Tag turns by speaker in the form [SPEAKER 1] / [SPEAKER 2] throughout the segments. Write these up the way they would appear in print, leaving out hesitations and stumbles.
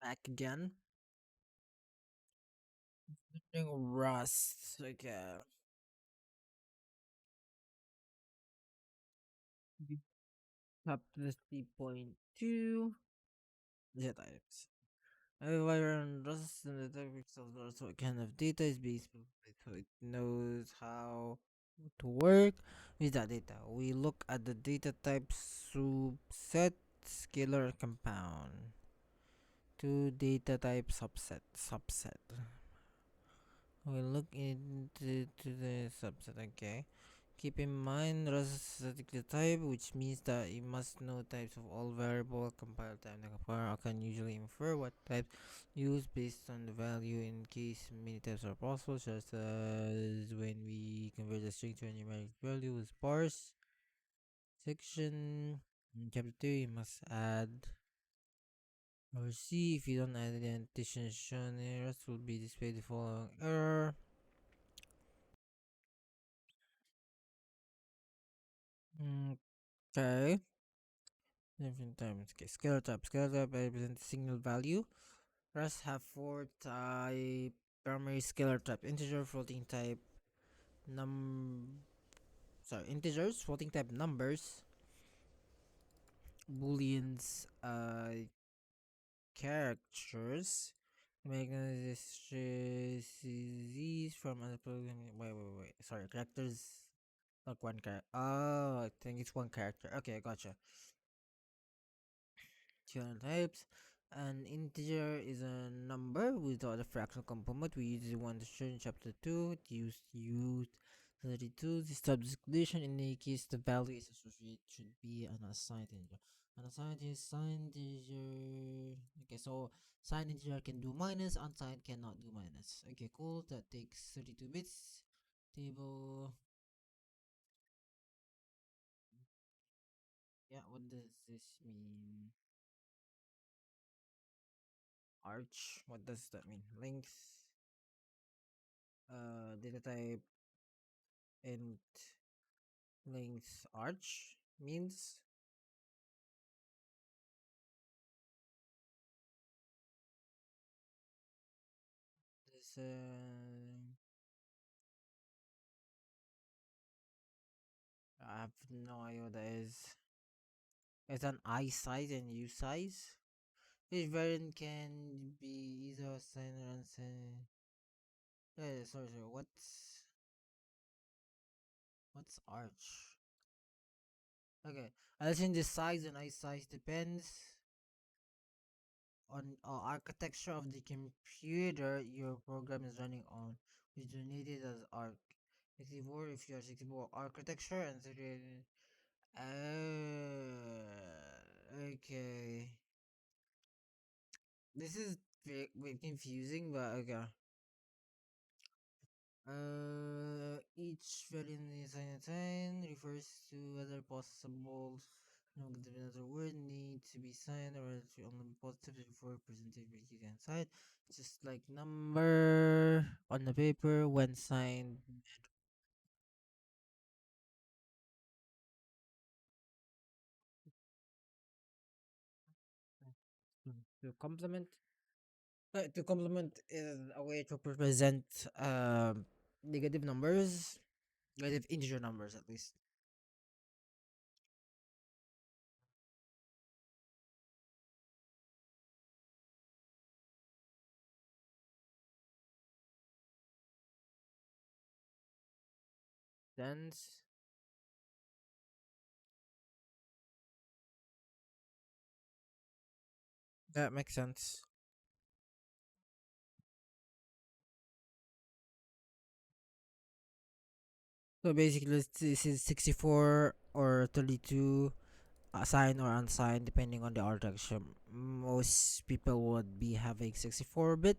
[SPEAKER 1] Back again. Doing Rust. Okay. Top 50.2 data types. Run Rust and the topics of Rust. What kind of data is based on it, so it knows how to work with that data. We look at the data types subset, scalar, compound. Two data type subset. We look into the subset. Okay. Keep in mind Rust is statically type, which means that you must know types of all variable. Compile time. The compiler can usually infer what types used based on the value in case many types are possible, such as when we convert a string to a numeric value with parse section. In chapter 2, you must add or see if you don't add the annotation shown in Rust will be displayed the following error. Okay. Different times. Okay, scalar type. Scalar type represents signal value. Rust have four type primary scalar type: integer, floating type, integers, floating type numbers, booleans, characters. Make these from other programming. Wait. Sorry, characters. Not one character. Oh, I think it's one character. Okay, gotcha. Two types. An integer is a number without a fractional component. We use one to show in chapter 2. It used 32. This type of declaration indicates the value is associated should be an assigned integer. An assigned is signed integer. Okay, so signed integer can do minus, unsigned cannot do minus. Okay, cool. That takes 32 bits. Table. Yeah, what does this mean? Arch. What does that mean? Length. Data type int length arch means this. I have no idea what that is. It's an I size and U size. Each variant can be either assigned or unsigned. Sorry. What's arch? Okay, I think the size and I size depends on architecture of the computer your program is running on, which is donated as arc. 64 if you are 64 architecture and 30. Okay. This is very confusing, but okay. Each variant is assigned refers to whether possible negative another word need to be signed or to only be positive before presented with you can sign. Just like number on the paper when signed. To complement to complement is a way to represent negative numbers, negative integer numbers at least. Then that makes sense. So basically, this is 64 or 32, assigned or unsigned, depending on the architecture. Most people would be having 64-bit,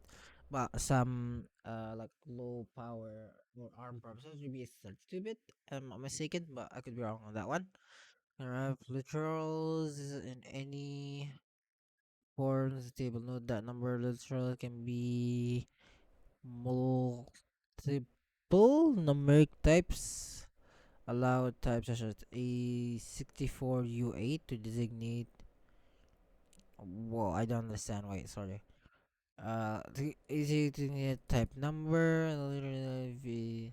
[SPEAKER 1] but some like low power or ARM processors would be 32-bit. I'm not mistaken, but I could be wrong on that one. I have literals in any forms. Table note that number literal can be multiple numeric types. Allow types such as a64U8 to designate. Well, I don't understand. Wait, sorry. easy to get type number. You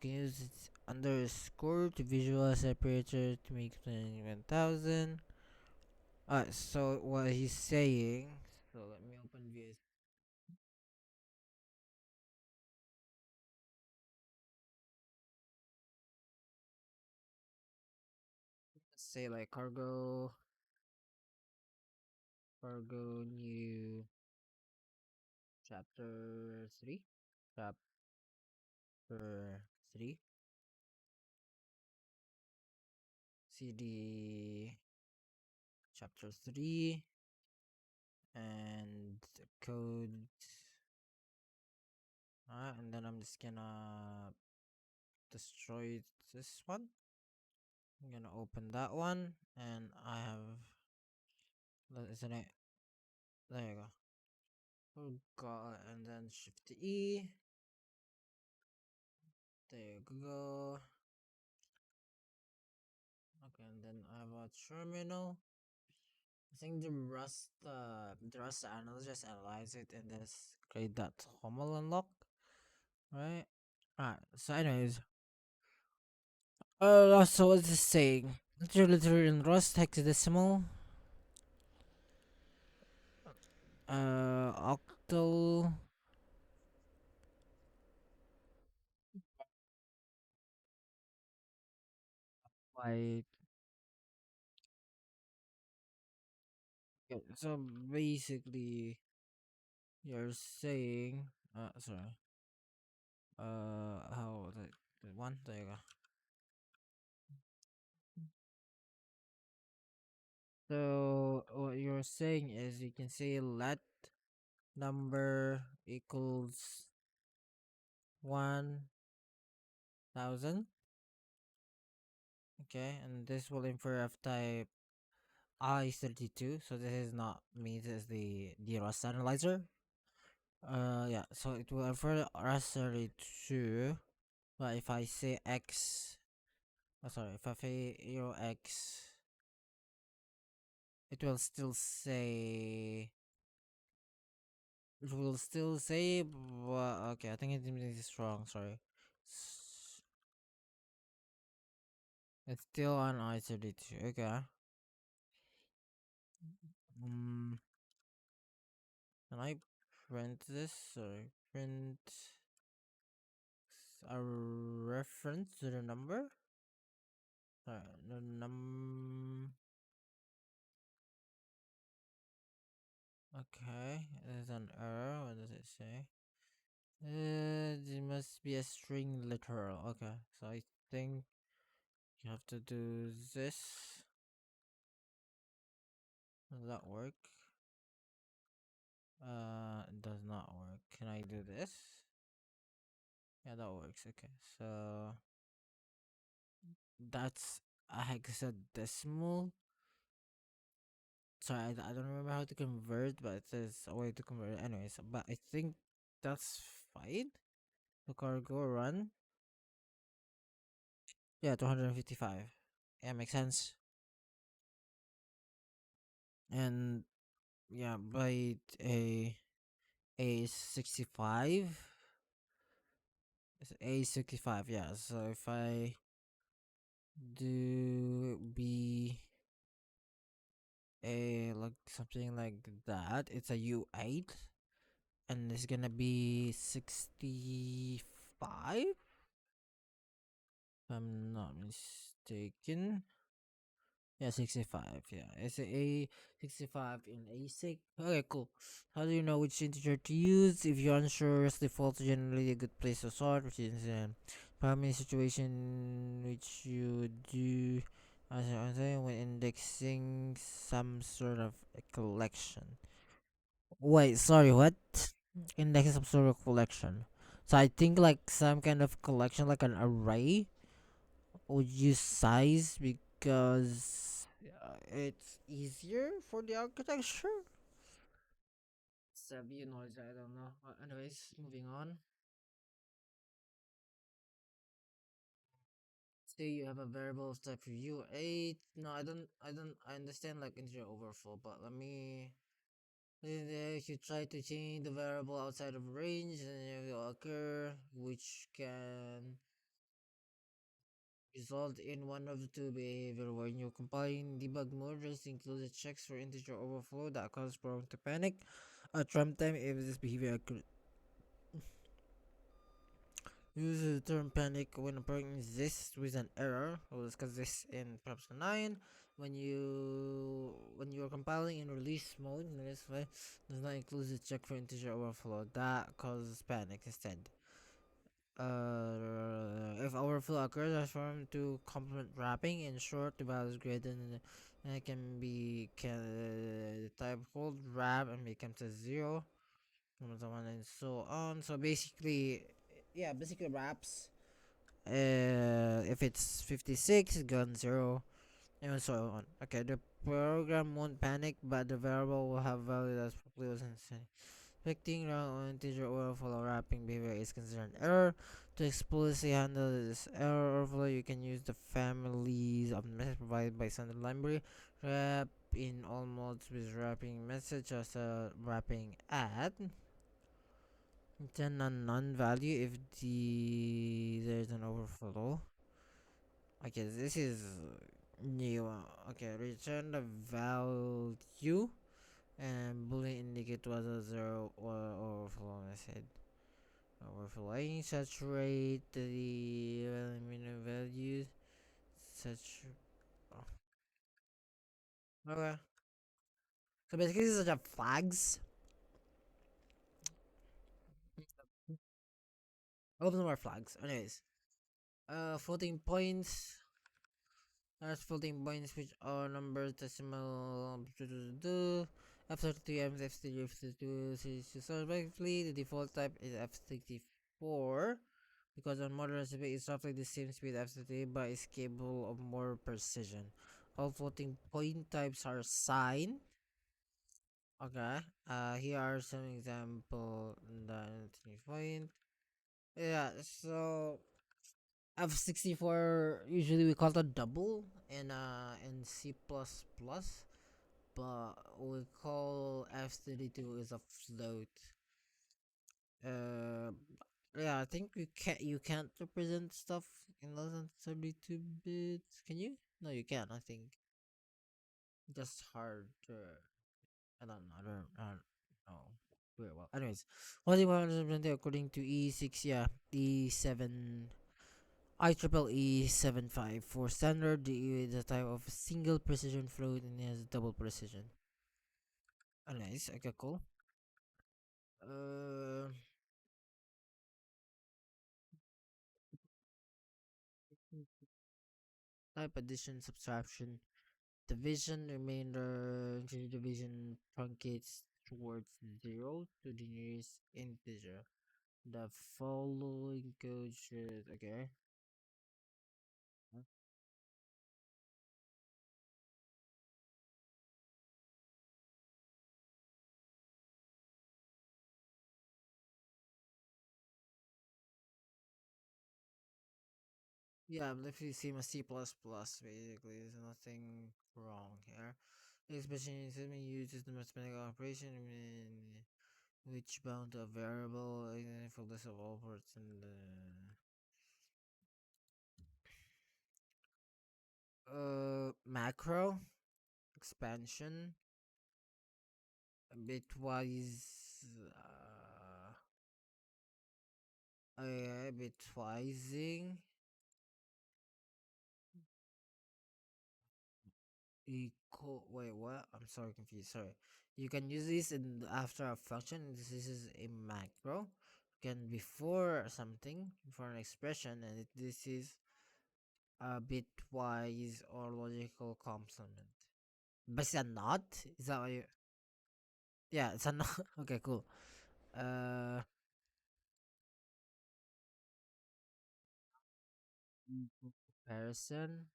[SPEAKER 1] can use it underscore to visualize separator to make 21,000. So what he's saying. So let me open VS. Say like cargo new chapter 3, chapter 3, CD chapter 3, and the code. And then I'm just gonna destroy this one. I'm gonna open that one, and I have, isn't it? There you go. Oh god, and then Shift E. There you go. Okay, and then I have a terminal. I think the Rust analyst just analyze it and then create that HOML unlock, right? Alright, so anyways, so what's this saying? Literally in Rust hexadecimal, octal, like, yeah, so basically, you're saying, sorry, how the one, there you go. So what you're saying is you can say let number equals 1,000. Okay, and this will infer f type I32. So this is not me, this is the Rust analyzer. Yeah, so it will infer RS32. But if I say x, sorry, if I say x, it will still say. It will still say, but okay, I think it is wrong. Sorry, it's still on I32. Okay. Um, can I print this? Sorry, print a reference to the number. The Okay, there's an error. What does it say? It must be a string literal. Okay, so I think you have to do this. Does that work? It does not work. Can I do this? Yeah, that works. Okay, so that's a hexadecimal. Sorry, I don't remember how to convert, but there's a way to convert it. Anyways, but I think that's fine. The cargo run. Yeah, 255. Yeah, makes sense. And yeah, by A65. It's A65, yeah. So if I do B A like something like that, it's a U8, and it's gonna be 65 if I'm not mistaken. Yeah, 65. Yeah, it's a 65 in ASIC. Okay, cool. How do you know which integer to use? If you're unsure, default is generally a good place to start, which is primary situation which you do as I'm saying when indexing some sort of a collection. Wait, sorry, what? Indexing some sort of collection. So I think like some kind of collection, like an array, would use size because it's easier for the architecture. Savvy noise, I don't know. Anyways, moving on. Say you have a variable of type view 8. No, I understand like integer overflow, but let me. if you try to change the variable outside of range, then it will occur, which can result in one of the two behavior. When you compile debug mode, this includes checks for integer overflow that causes program to panic at runtime if this behavior occurs. Use the term panic when a program exists with an error. We'll discuss this in perhaps 9. When you are compiling in release mode, this way does not include the check for integer overflow. That causes panic instead. If overflow occurs, transform to complement wrapping. In short, the value is greater than and it can be the type hold wrap and becomes a 0 and so on. So basically, yeah, basically wraps. If it's 56, gun 0, and so on. Okay, the program won't panic, but the variable will have value that's probably was insane. Expecting round integer overflow wrapping behavior is considered an error. To explicitly handle this error overflow, you can use the families of messages provided by standard library. Wrap in all modes with wrapping message as a wrapping at then a none value if there's an overflow. Okay, this is new. Okay, return the value and boolean indicate whether 0 or overflow method. Overflowing saturate the minimum values. Such. Oh, okay. So basically, these are the flags. All of them are flags. Anyways, floating points. There's floating points which are numbers decimal F33 M F3 F32 series respectively. The default type is F64 because on modern recipe it's roughly the same speed F33 but is capable of more precision. All floating point types are signed. Okay. Here are some example point. Yeah, so F64 usually we call it double in C++, but we call F32 is a float. Uh, yeah, I think you can't represent stuff in less than 32 bits. Can you? No, you can. I think just hard to. I don't know. I don't know very well. Anyways, what do you want to represent according to E6? Yeah, E7. IEEE 754 standard. The is a type of single precision float and has double precision. Oh, nice. Okay, cool. Uh, type addition, subtraction, division, remainder, integer division truncates towards 0 to the nearest integer. The following code should, okay. Yeah, if you see my C++, basically, there's nothing wrong here. Especially system uses the mathematical operation which bound to a variable for list of all ports in the macro expansion bitwise bitwising equal wait what I'm sorry confused sorry you can use this in after a function this is a macro can before something for an expression and this is a bitwise or logical complement. But it's a not? Is that what you? Yeah, it's a not. Okay, cool. Uh, comparison.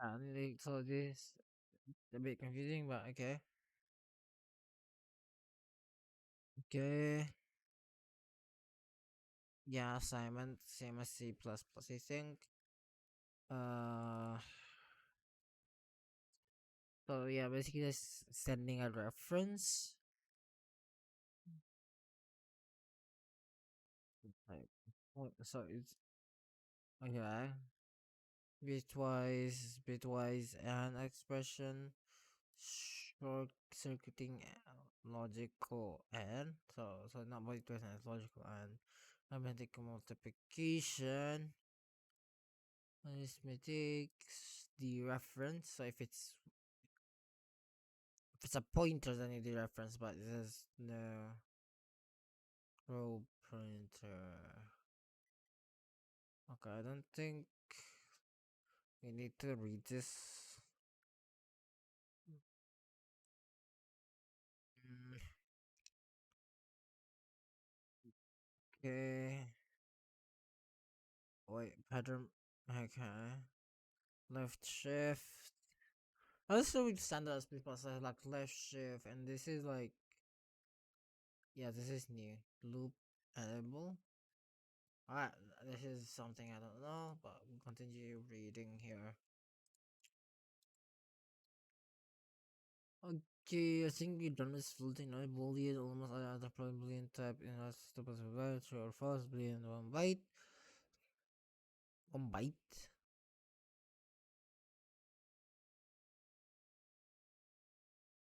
[SPEAKER 1] Yeah, so this a bit confusing, but okay. Okay. Yeah, assignment same as C plus plus. I think. Uh, So yeah, basically just sending a reference. Like, so it's okay. Bitwise, and expression, short circuiting, logical and so not bitwise and it's logical and arithmetic multiplication. Arithmetics the reference. So if it's a pointer, then you do reference, but there's no row printer. Okay, I don't think we need to read this. Mm, okay. Wait, pattern. Okay. Left shift. Also, we standard as people say like left shift, and this is like, yeah, this is new. Loop enable. Alright, this is something I don't know, but we'll continue reading here. Okay, I think we done this floating no boolean, almost all other boolean type in a step as well, true or false, boolean 1 byte. 1 byte.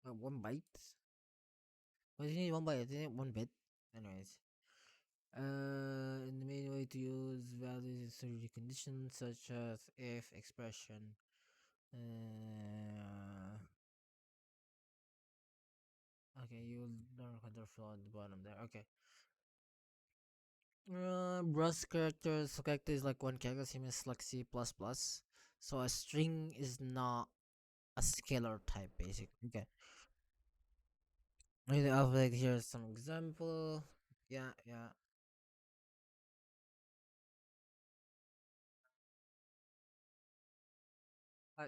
[SPEAKER 1] 1 byte. What do you need 1 byte? I think 1 bit. Anyways. In the main way to use values in certain conditions such as if expression. Okay, you'll learn control flow at the bottom there. Okay. Browse characters. So character is like one character, same as like C++. So a string is not a scalar type, basically. Okay. Maybe I'll like here's some example. Yeah, yeah.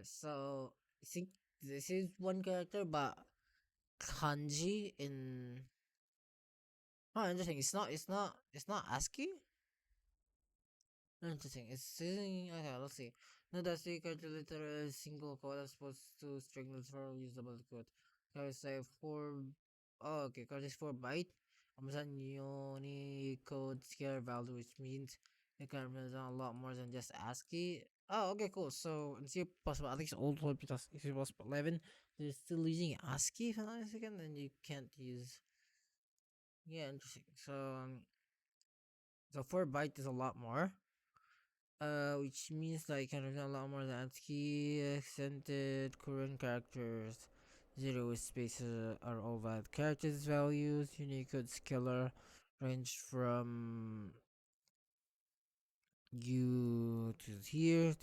[SPEAKER 1] So I think this is one character, but kanji in. Oh, interesting. It's not ASCII. Interesting. It's using. Okay, let's see. No, that's the character literal single code as opposed to string literal usable code. Okay, say four. Oh, okay. Code is 4 byte. Amazon Unicode scalar value, which means it can represent a lot more than just ASCII. Oh, okay, cool. So in C possible, at least old one because if it was 11, they're still using ASCII if I'm not mistaken, then you can't use. Yeah, interesting. So 4 byte is a lot more. Which means that you can represent a lot more than key accented current characters. Zero spaces are all valid characters values. Unicode scalar range from you to here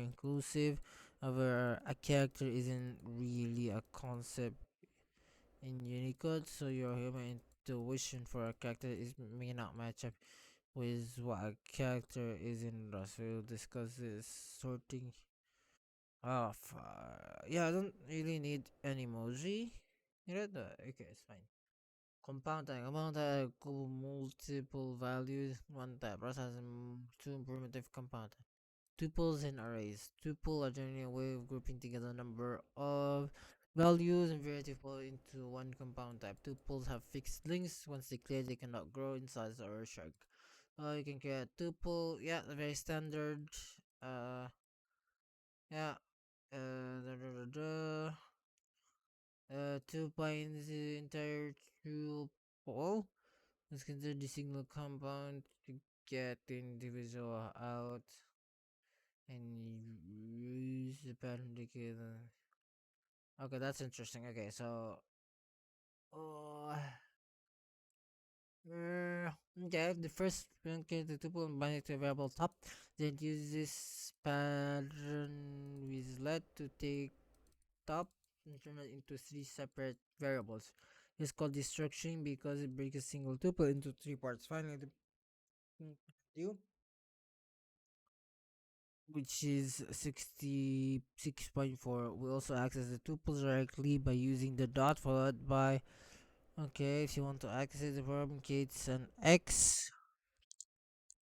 [SPEAKER 1] inclusive. However, a character isn't really a concept in Unicode, so your human intuition for a character is may not match up with what a character is in Rust. We'll discuss this sorting. Oh, yeah, I don't really need an emoji. You know, okay, it's fine. Compound type. Compound type multiple values. One type. Rust has two primitive compound type. Tuples and arrays. Tuple are generally a way of grouping together a number of values and variable into one compound type. Tuples have fixed links. Once declared, they cannot grow in size or shrink. You can create a tuple. Yeah, very standard. Uh, yeah. Da. 2 binds the entire tuple. Let's consider the single compound to get the individual out and use the pattern together. Okay, that's interesting. Okay, so uh, okay, the first get the tuple and bind it to a variable top, then use this pattern with let to take top and turn it into three separate variables. It's called destruction because it breaks a single tuple into three parts. Finally, the do which is 66.4. We also access the tuples directly by using the dot followed by. Okay, if you want to access the problem gates and x,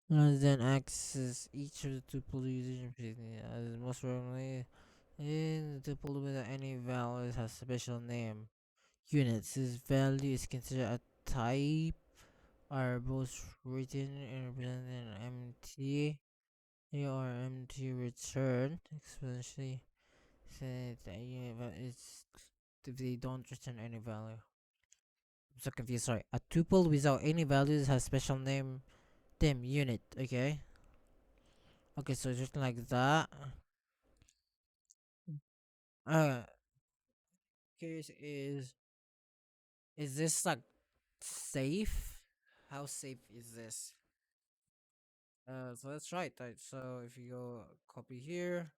[SPEAKER 1] and then access each of the tuple users as most probably in the tuple without any valid values has special name units. This value is considered a type, are both written and represented in empty or empty return, especially say that unit is if they don't return any value. I'm so confused. Sorry, a tuple without any values has special name dim unit. Okay, so it's written like that. Uh, curious is this like safe? How safe is this? So let's try it. Right? So if you go copy here,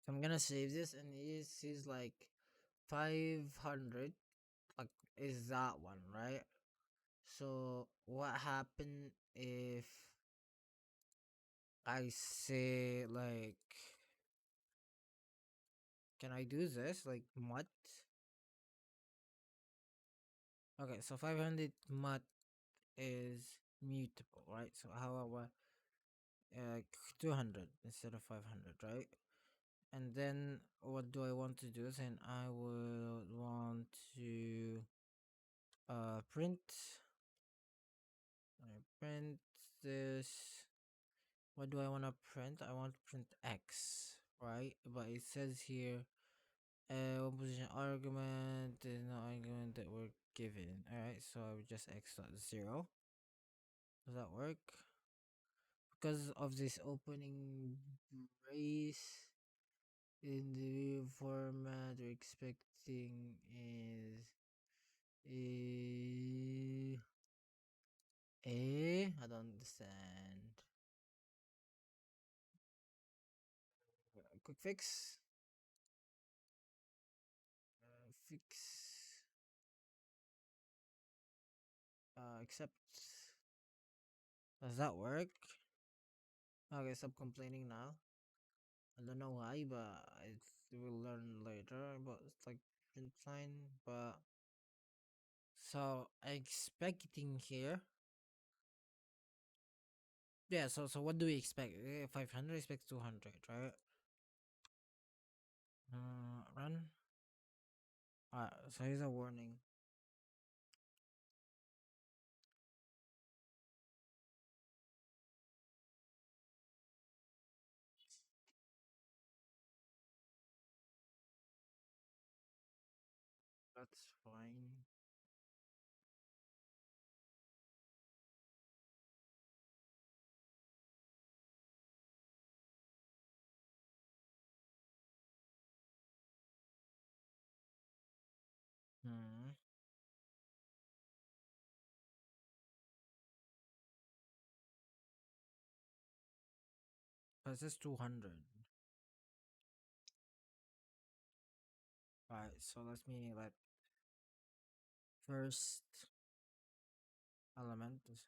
[SPEAKER 1] so I'm gonna save this, and this is like 500. Like is that one right? So what happened if I say like, can I do this like mut? Okay, so 500 mut is mutable, right? So how about 200 instead of 500, right? And then what do I want to do? Then I will want to print. I print this. What do I want to print? I want to print x, right? But it says here one position argument is no argument that we're given. All right, so I would just x dot 0. Does that work? Because of this opening brace in the format we're expecting is I don't understand. Quick fix. Fix. Accept. Does that work? Okay, stop complaining now. I don't know why, but we'll learn later. But it's like print sign. But so expecting here. Yeah. So what do we expect? 500 expects 200, right? Run. Alright. So here's a warning. That's fine. Hmm. This is 200. Alright. So let me let first element is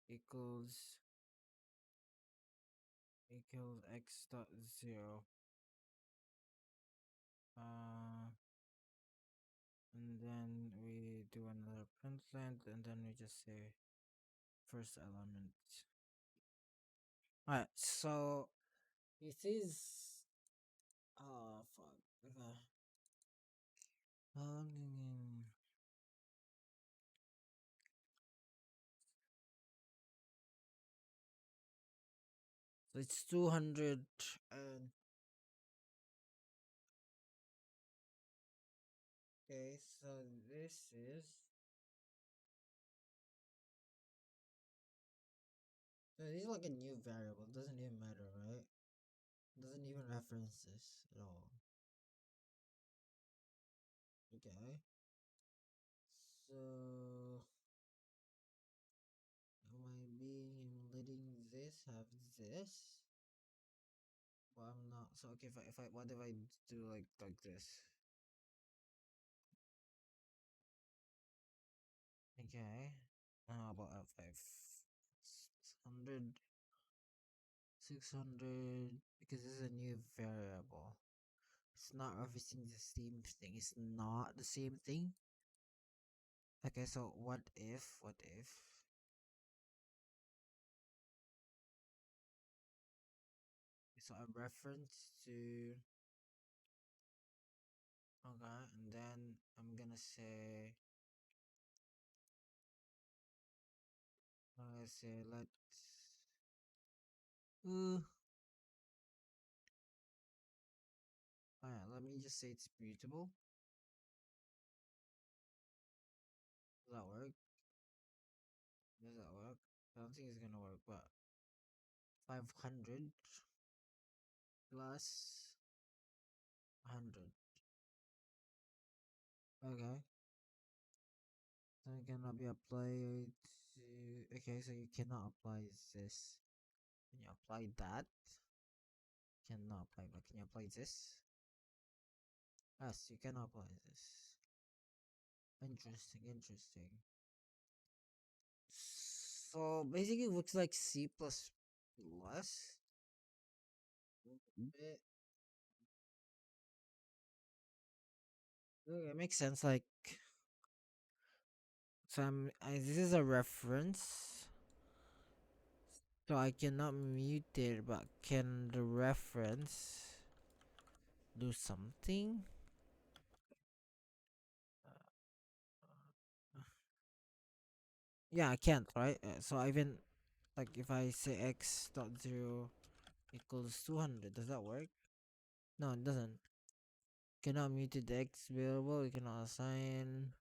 [SPEAKER 1] equals x dot 0. Uh, and then we do another print length, and then we just say first element. Alright, so it is fuck. So it's 200 and okay, so this is like a new variable. Doesn't even matter, right? Doesn't even reference this at all. Okay. So am I being letting this have this? Well, I'm not. So okay, if I what if I do like this? Okay. How about F5? 600, 600, because this is a new variable. It's not referencing the same thing. It's not the same thing. Okay, so what if so a reference to let's say uh, alright, let me just say it's mutable. Does that work? Does that work? I don't think it's gonna work, but 500 plus 100. Okay. So it cannot be applied to. Okay, so you cannot apply this. Can you apply that? Cannot apply, but can you apply this? Yes, you can apply this. Interesting, interesting. So basically, it looks like C plus plus. Bit. Okay, it makes sense. Like, so this is a reference, so I cannot mute it, but can the reference do something? Yeah, I can't, right? So I even like if I say x dot 0 equals 200, does that work? No, it doesn't. Cannot mute the x variable. You cannot assign.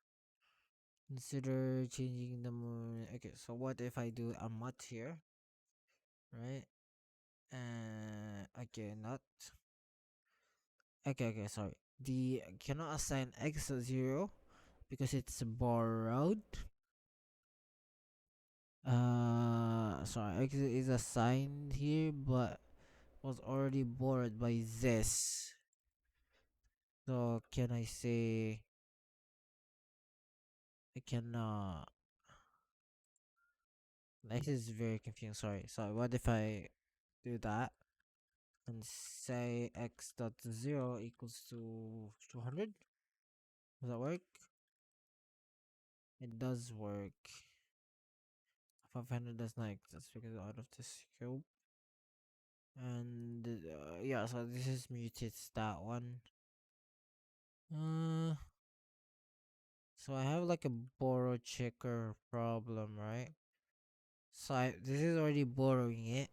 [SPEAKER 1] Consider changing the moon. Okay, so what if I do a mut here, right? Okay, not. Okay, sorry. The cannot assign x to 0 because it's borrowed. Sorry, x is assigned here, but was already borrowed by this. So can I say I cannot? This is very confusing. Sorry. So what if I do that and say x dot 0 equals to 200? Does that work? It does work. 500 does not exist because out of this scope. And yeah, so this is muted that one. Uh, so I have like a borrow checker problem, right? So this is already borrowing it,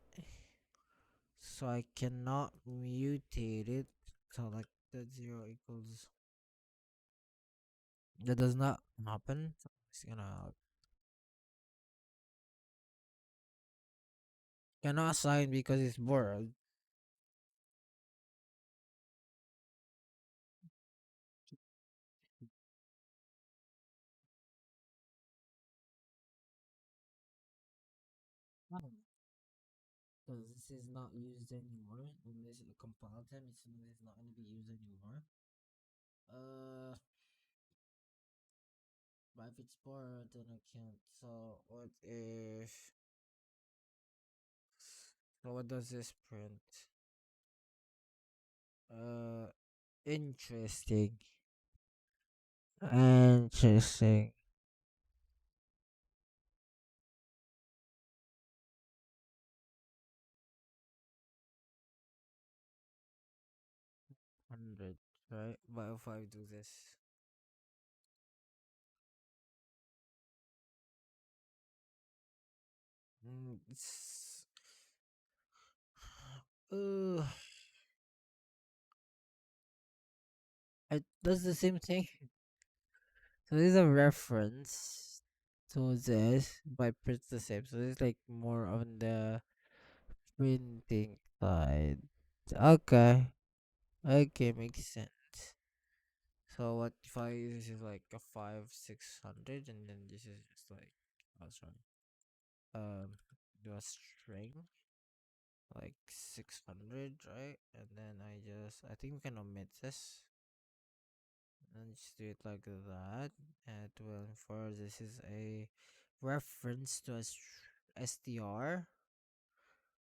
[SPEAKER 1] so I cannot mutate it. So like that 0 equals that does not happen. So it's gonna cannot assign because it's borrowed. Because this is not used anymore, and this is a compile time. It's not gonna be used anymore. Uh, but if it's borrowed, then I can't. So what if? So what does this print? Uh, interesting. Interesting. 100, right? But if I do this, it's uh, it does the same thing. So this is a reference to this, but it's the same. So this is like more on the printing side. Okay, okay, makes sense. So what if I this is like a 600, and then this is just like oh sorry do a string like 600, right? And then I think we can omit this and just do it like that. And 12 this is a reference to a str,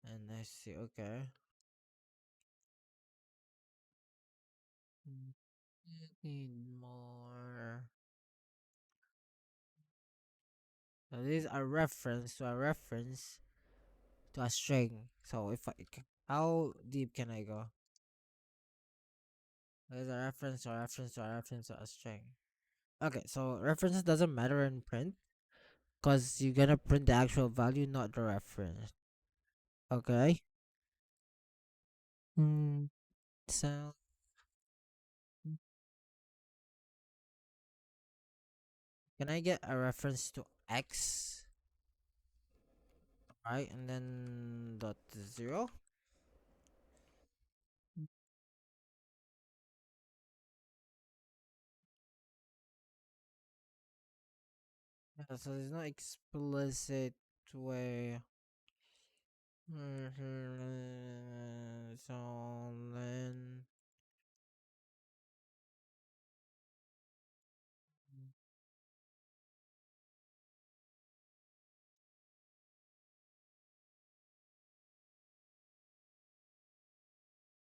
[SPEAKER 1] and I see okay. Mm, need more. So this is a reference to a string. So if how deep can I go? There's a reference to a reference to a reference to a string. Okay, so references doesn't matter in print because you're gonna print the actual value, not the reference. Okay. Hmm. So can I get a reference to x, right, and then dot zero? Yeah, so there's no explicit way. So then,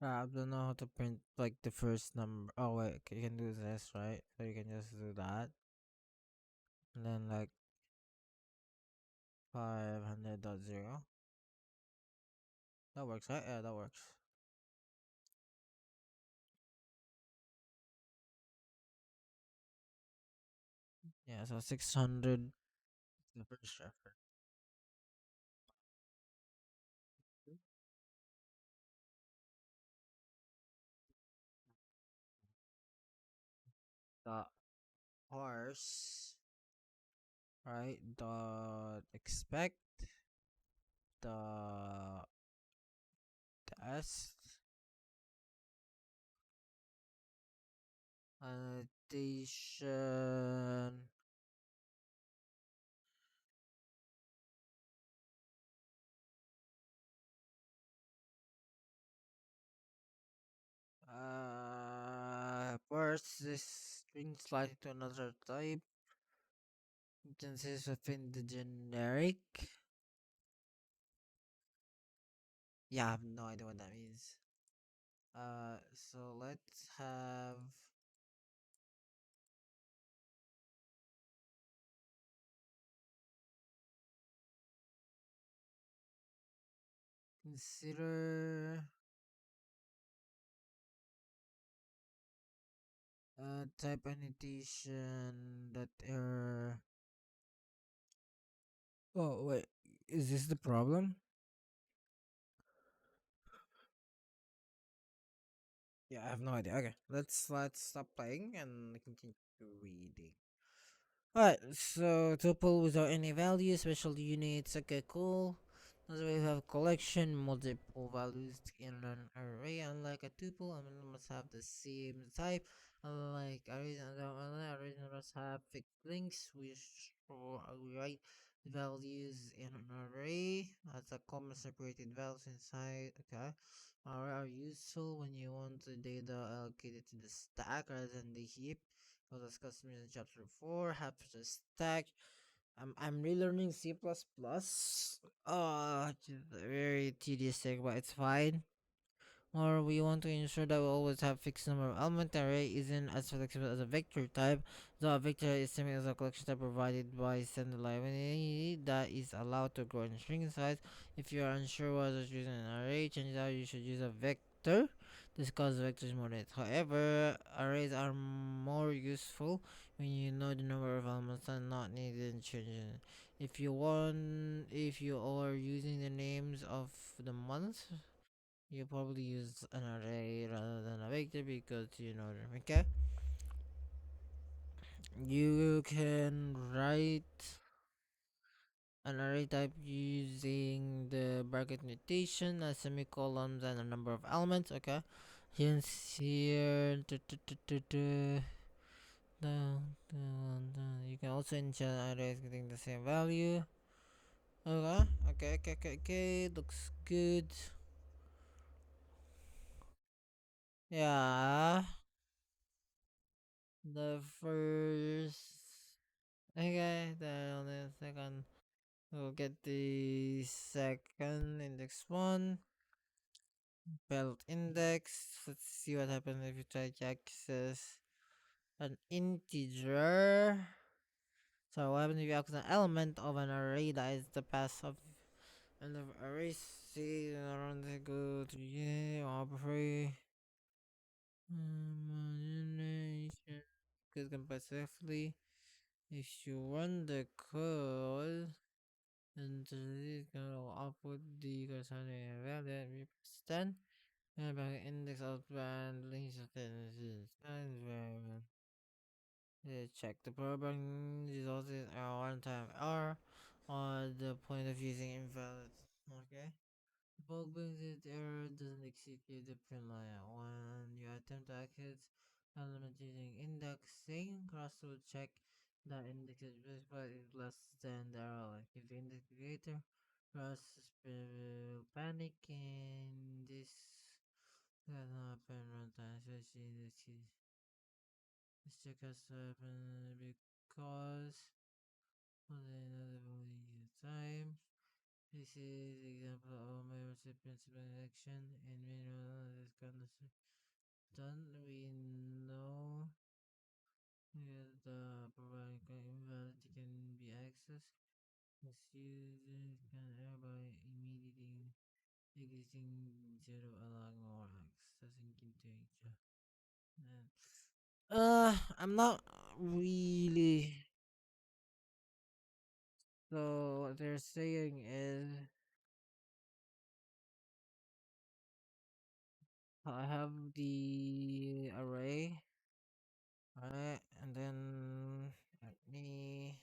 [SPEAKER 1] I don't know how to print like the first number. Oh wait, you can do this, right? So you can just do that, and then like 500.0. That works, right? Yeah, that works. Yeah, so 600 the first reference. The horse, right? Dot expect the test annotation. Parse this string slide to another type. Consists within the generic. Yeah, I have no idea what that means. So let's have consider type annotation that error. Oh wait, is this the problem? Yeah, I have no idea. Okay, let's stop playing and continue reading. Alright, so tuple without any value, special units. Okay, cool. Now we have collection, multiple values in an array. Unlike a tuple, element must have the same type. Unlike arrays, arrays must have fixed links. We write values in an array as a comma separated values inside. Okay, array are useful when you want the data allocated to the stack rather than the heap. We'll discuss in chapter 4. Have to stack. I'm relearning C++. It's a very tedious thing, but it's fine. Or we want to ensure that we always have fixed number of element. The array isn't as flexible as a vector type. So a vector is same as a collection type provided by standard library that is allowed to grow in string size. If you are unsure whether to use an array, chances are you should use a vector. This causes vectors more depth. However, arrays are more useful when you know the number of elements and not needed in changing. If you are using the names of the months, you probably use an array rather than a vector because you know them. Okay, you can write an array type using the bracket notation, a semicolons, and a number of elements. Okay, here you can also ensure arrays getting the same value. Okay. Looks good. Yeah. The first. Okay, the second. We'll get the second index one. Belt index. Let's see what happens if you try to access an integer. So what happens if you access an element of an array that is the path of an array? See around the go to arbitrary. Imagination. could compile safely. If you run the code and delete will output the corresponding value, we press 10. And by index outbound links of environment. Check the program results in a one-time error or the point of using invalid. Okay. Bulk brings it error doesn't execute the print line. When you attempt to access element using indexing, cross will check the index is specified is less than the error line. If the index creator cross will panic and this can happen runtime, especially this check has to happen because only another time. This is example of my recipient's action and manual this condition done. We know that the providing invalid can be accessed. This user can thereby immediately existing zero allowing more accessing into I'm not really. So what they're saying is I have the array. Alright, and then let me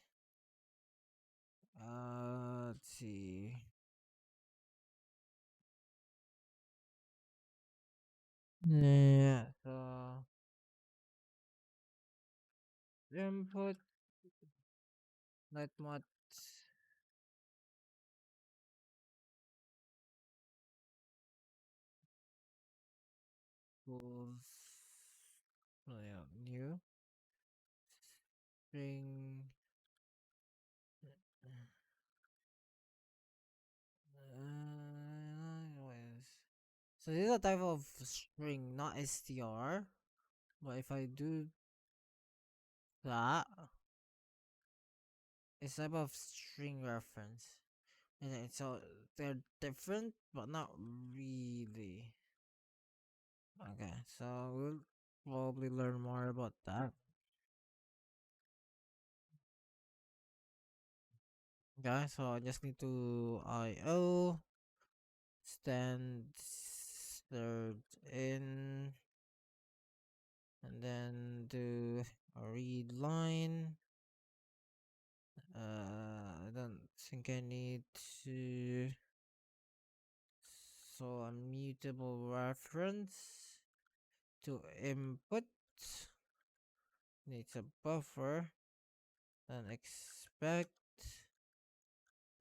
[SPEAKER 1] let's see. Yeah, so input let what equals new string what is so this is a type of string, not str. But if I do that, it's type of string reference. And so they're different, but not really. Okay, so we'll probably learn more about that. Okay, so I just need to IO stand third in and then do a read line. I don't think I need to. So a mutable reference to input needs a buffer. Then expect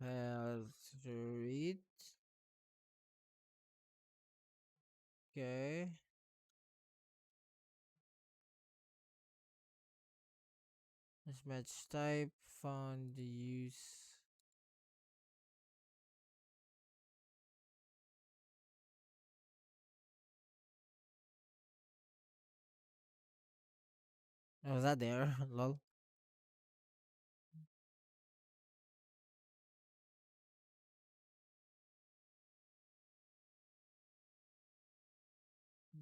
[SPEAKER 1] has to read. Okay. Let's match type found the use. Oh, was that there? Lol.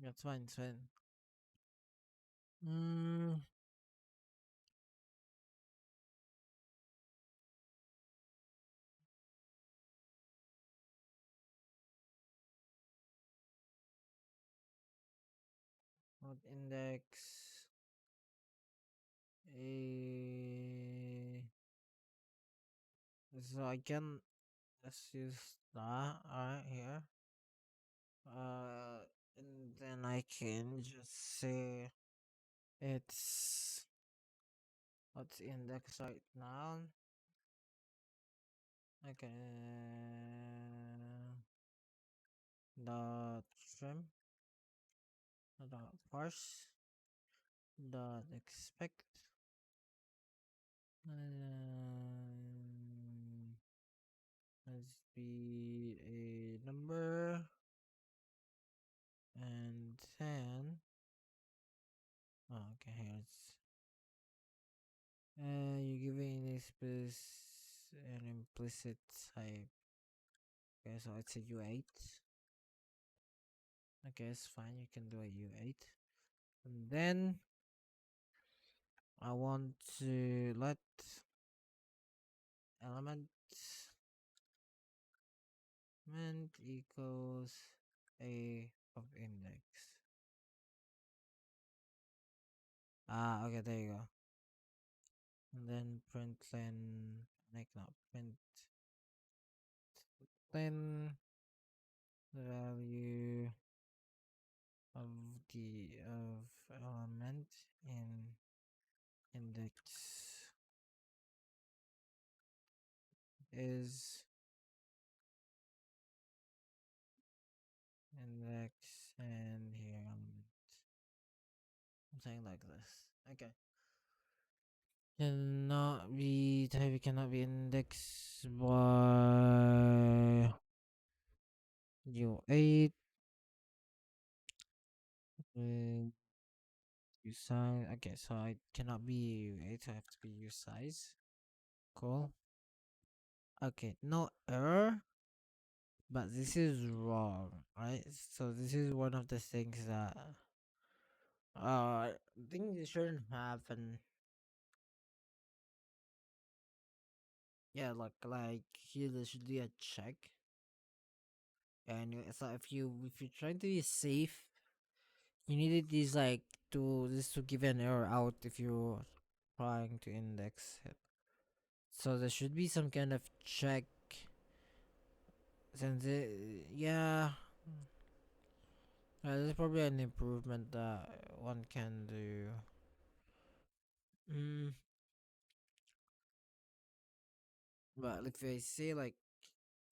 [SPEAKER 1] That's fine, it's fine. Mm, what index? A. So I can just use that right here. Uh, and then I can just say it's what's index right now. Okay. Dot trim. Dot parse. Dot expect. Let's be a number. And then. Oh, okay, here's. You're giving this an implicit type. Okay, so it's a U8. Okay, it's fine. You can do a U8. And then I want to let element ment equals a of index. Ah, okay, there you go. And then print then like no print then the value of the of element in index is index and here element. Something like this. Okay. Cannot be type cannot be indexed by U8 with U size. Okay, so it cannot be U8, so I have to be U size. Cool. Okay, no error, but this is wrong, right? So this is one of the things that I think it shouldn't happen. Yeah, like here there should be a check. And so if you're trying to be safe, you needed these like to this to give an error out if you're trying to index it. So there should be some kind of check since yeah, there's probably an improvement that one can do. Mm, but if I say like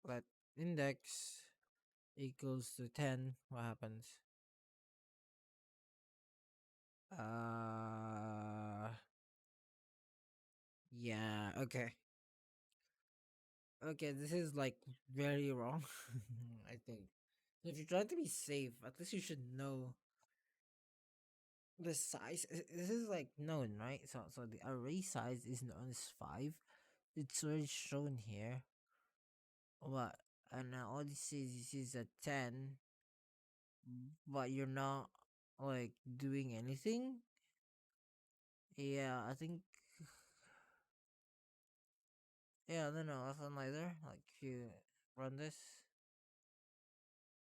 [SPEAKER 1] let index equals to 10, what happens? Uh, yeah, okay. Okay, this is like very wrong, I think. So if you're trying to be safe, at least you should know the size. This is like known, right? So the array size is known as 5. It's already shown here. But and now all this is a 10, but you're not like doing anything. Yeah, I think yeah, no, nothing like there. Like if you run this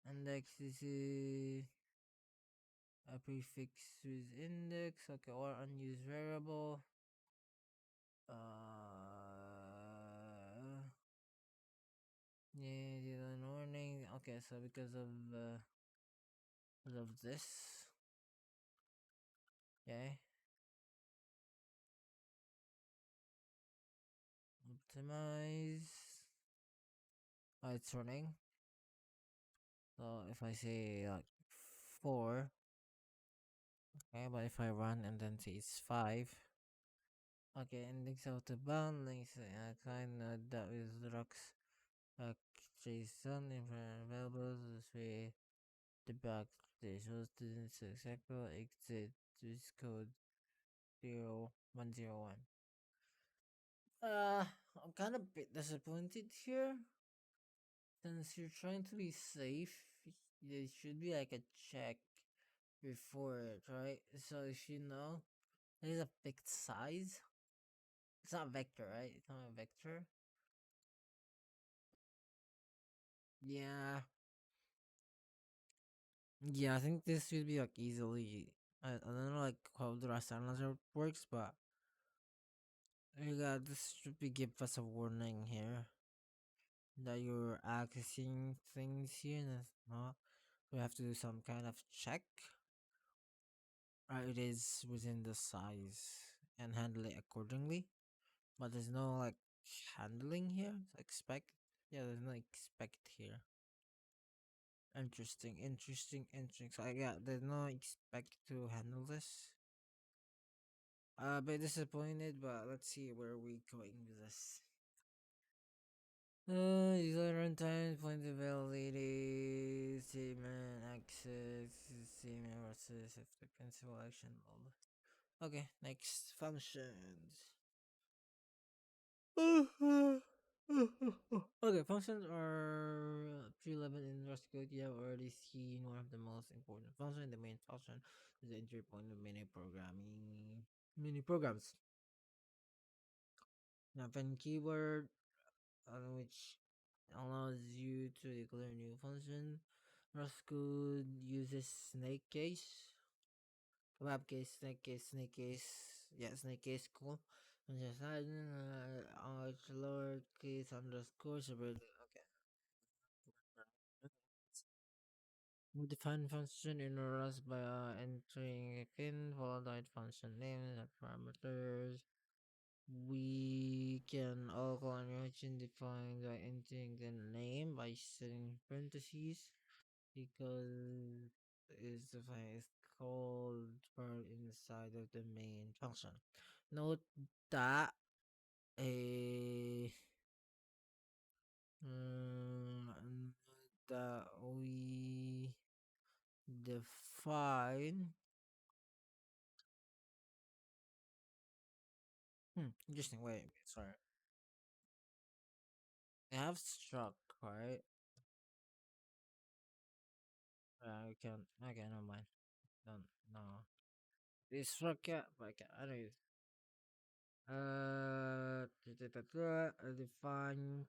[SPEAKER 1] index, this is a prefix with index, okay, or unused variable. Uh, yeah, the warning. Okay, so because of this, okay, optimize. Oh, it's running. So if I say like 4, okay, but if I run and then say it's 5, okay, index of the bound links, kind of that is rocks, JSON information available this way. The back they show students example exit this code 0101. I'm kind of bit disappointed here. Since you're trying to be safe, there should be like a check before it, right? So if you know there's a fixed size, it's not vector, right? It's not a vector. Yeah, yeah. I think this should be like easily. I don't know like how the rest analyzer works, but you got this should be give us a warning here that you're accessing things here and it's not. We have to do some kind of check. It is within the size and handle it accordingly. But there's no like handling here. So expect. Yeah, there's no expect here. Interesting. So yeah, there's no expect to handle this. A bit disappointed, but let's see where we going with this. User runtime, point availability, statement, access, statement versus if the principal action mode. Okay, next functions. Okay, functions are pre-level in Rust code. You have already seen one of the most important functions. The main function is the entry point of many programs. Now, an keyword which allows you to declare new function. Rust code uses snake case, web case, snake case, snake case. Yeah, snake case. Cool. And just lowercase underscore. Okay. We define function in Rust by entering a pin followed by function name and parameters. We can all call an function defined by entering the name by setting parentheses because it's defined is called part inside of the main function. Note that a mm, that we define. Interesting. Wait, sorry. They have struck, right? I can't. Okay, never mind. Don't no. They struck yeah, but I can't. I don't use. Define.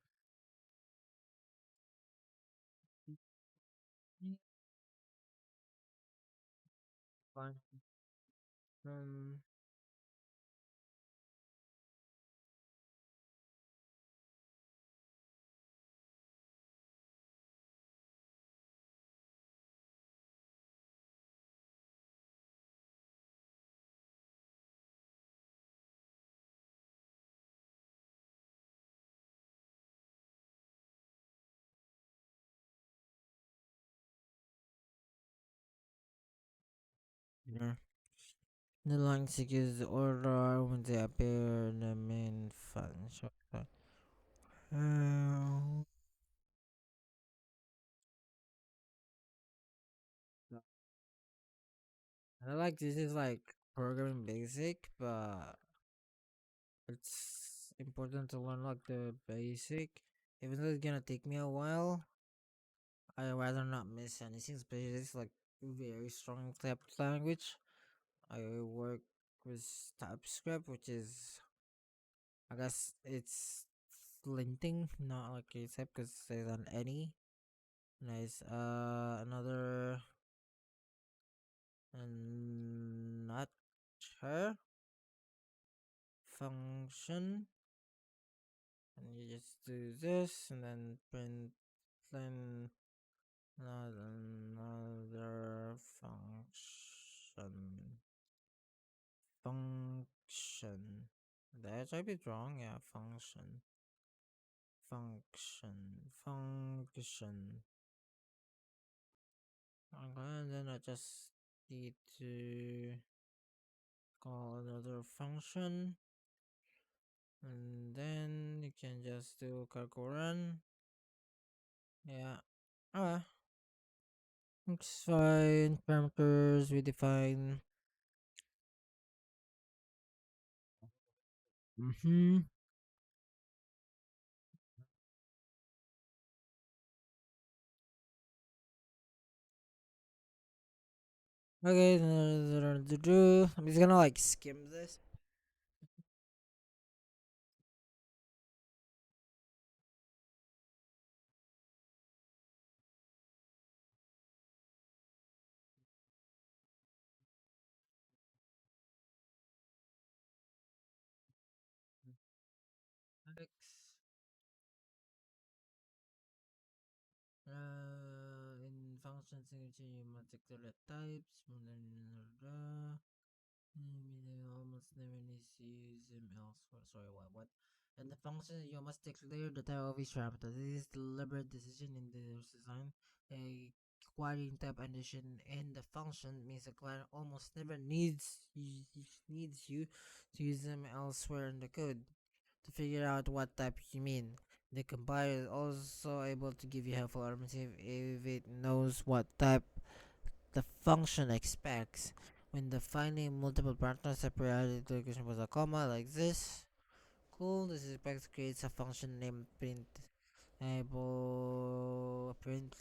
[SPEAKER 1] Define. Um. Yeah. The line secures the order when they appear in the main function. Uh, I like this is like programming basic, but it's important to learn like the basic. Even though it's gonna take me a while, I rather not miss anything, especially this like very strong type language. I work with TypeScript, which is I guess it's linting, not like a type because it says on any. Nice. Another and not her function, and you just do this, and then print then another function. Function. Did I type it wrong? Yeah, function. Function. Okay, and then I just need to call another function. And then you can just do cargo run. Yeah. Alright. Looks fine. Parameters we define. Mm-hmm. Okay, I'm just gonna like skim this. Alex. In function signature, you must declare types. Almost never needs to use them elsewhere. Sorry, what? And the function, you must declare the type of each parameter. This is deliberate decision in the design. A querying type addition in the function means the client almost never needs you to use them elsewhere in the code to figure out what type you mean. The compiler is also able to give you helpful alternative if it knows what type the function expects. When defining multiple parameters separated declaration with a comma like this, Cool. This is Specs creates a function named print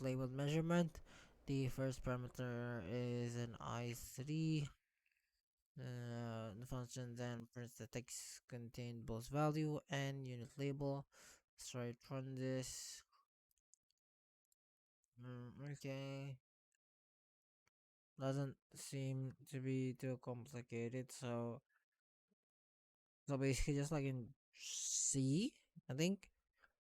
[SPEAKER 1] labeled measurement. The first parameter is an I3. The function then prints the text contained both value and unit label. Let's try to run this. Okay. Doesn't seem to be too complicated. So basically, just like in C, I think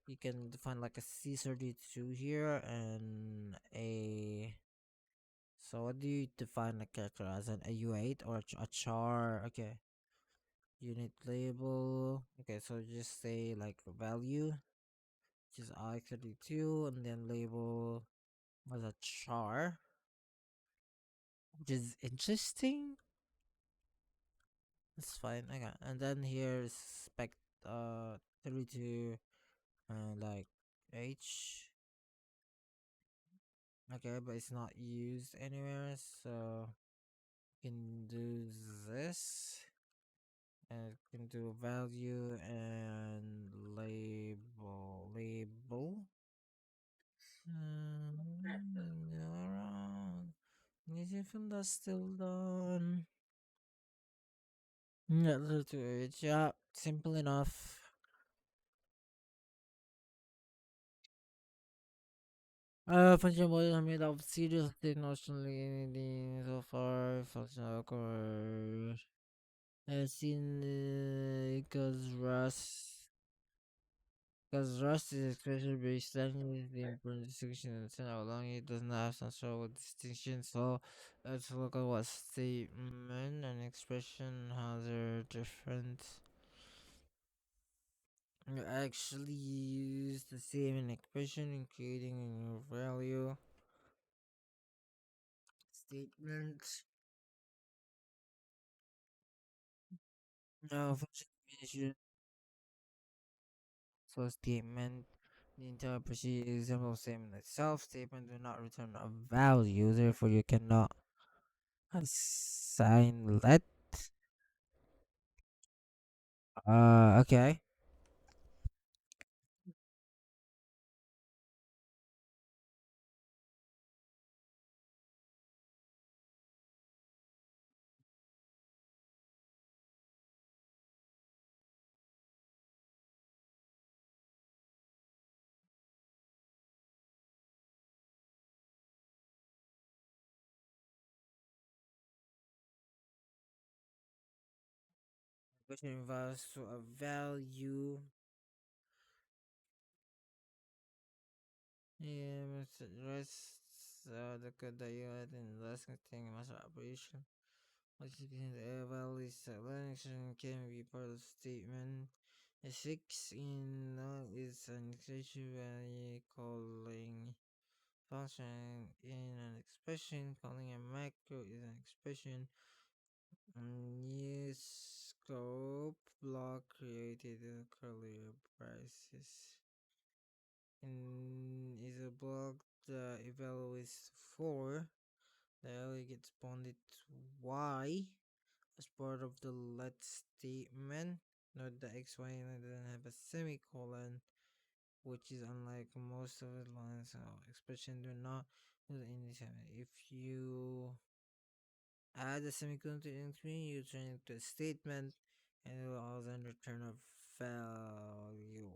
[SPEAKER 1] you can define like a C32 here and a. So what do you define a character as an a U8 or a char? Okay, unit label. Okay, so just say like value, which is I32, and then label as a char, which is interesting. It's fine. Okay, and then here's spec 32 and like H. Okay, but it's not used anywhere, so you can do this and you can do value and label. Around. Is even that's still done? Yeah, that's it. Yeah, simple enough. Function models are made of serious technologically anything so far. Functional core. Seen because Rust is expression based language, the important distinction and how long it doesn't have some sort of distinction. So let's look at what statement and expression how they're different. You actually use the same expression in creating a new value statement. Now function definition. So statement. The entire procedure example statement itself. Statement do not return a value, therefore you cannot assign let. Okay. Which involves to a value. Yeah, but the rest the code that you had in the last thing master operation. What is behind the value is that action can be part of statement. A six in is an expression value calling function in an expression, calling a macro is an expression. New scope block created in curly braces. And is a block that evaluates 4. The value gets bounded to y as part of the let statement. Note the xy doesn't have a semicolon, which is unlike most of the lines of expression do not use any semicolon. If you add a semicolon to in between, you turn it to a statement and it will also return a value.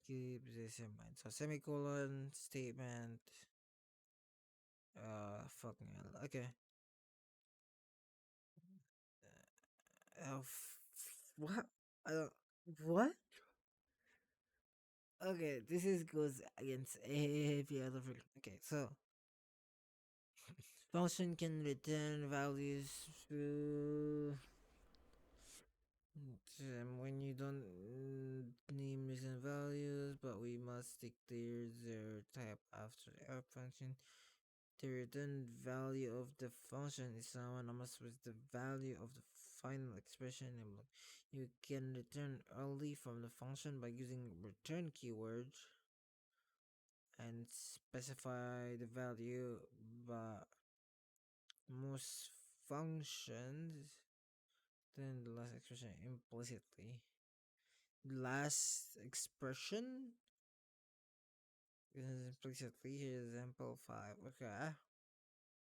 [SPEAKER 1] Keep this in mind. So semicolon statement. Fucking hell. Okay. What? I don't. What? Okay, this is goes against every other. Okay, so function can return values through when you don't name recent values, but we must declare their type after the function. The return value of the function is synonymous with the value of the final expression. You can return early from the function by using return keyword and specify the value, but most functions then the last expression implicitly. last expression is implicitly here example 5. Okay.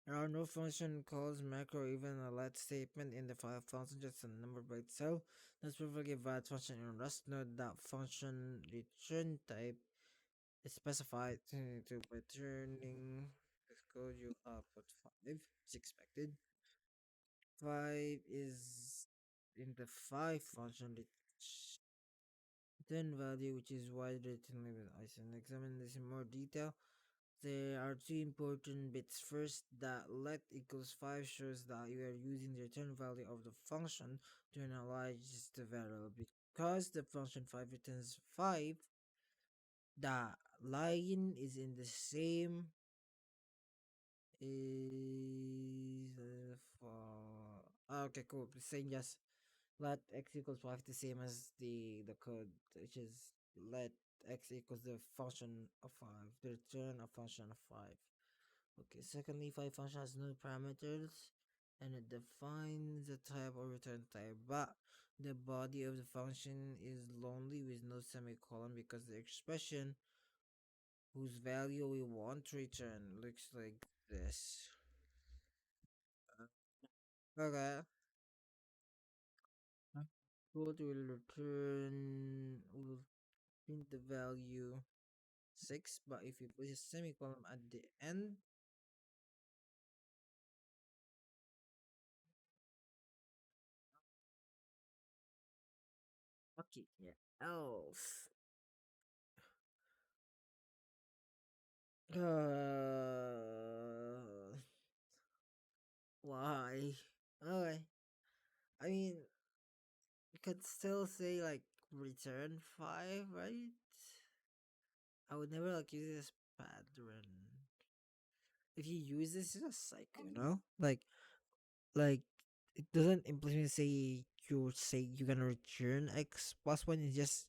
[SPEAKER 1] There are no function calls macro, even a let statement in the file function, just a number by itself. That's perfectly valid function in Rust. Note that function return type is specified to by turning this code you output 5 is expected. 5 is in the 5 function return value, which is why written with ISO. Examine this in more detail. There are two important bits. First, that let equals 5 shows that you are using the return value of the function to analyze the variable. Because the function 5 returns 5, the line is in the same is okay, cool. Saying just let x equals 5 the same as the code, which is let x equals the function of 5, the return of function of 5. Okay, secondly, 5 function has no parameters and it defines the type or return type, but the body of the function is lonely with no semicolon because the expression whose value we want to return looks like this. Okay. Code will print the value 6, but if you place a semicolon at the end, okay, yeah, else. Why? Okay. I mean, you could still say like return 5, right? I would never like use this pattern. If you use this as a cycle, like it doesn't implicitly say you're gonna return x plus one. It's just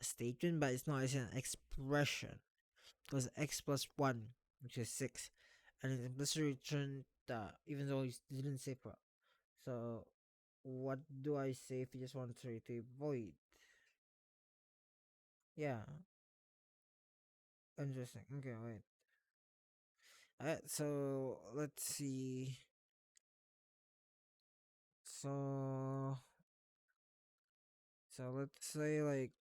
[SPEAKER 1] a statement, but it's not. It's an expression because x plus one, which is 6, and it implicitly return that even though you didn't say pro. So what do I say if you just want to retrieve void? Yeah, interesting. Okay, wait. So let's see. So let's say like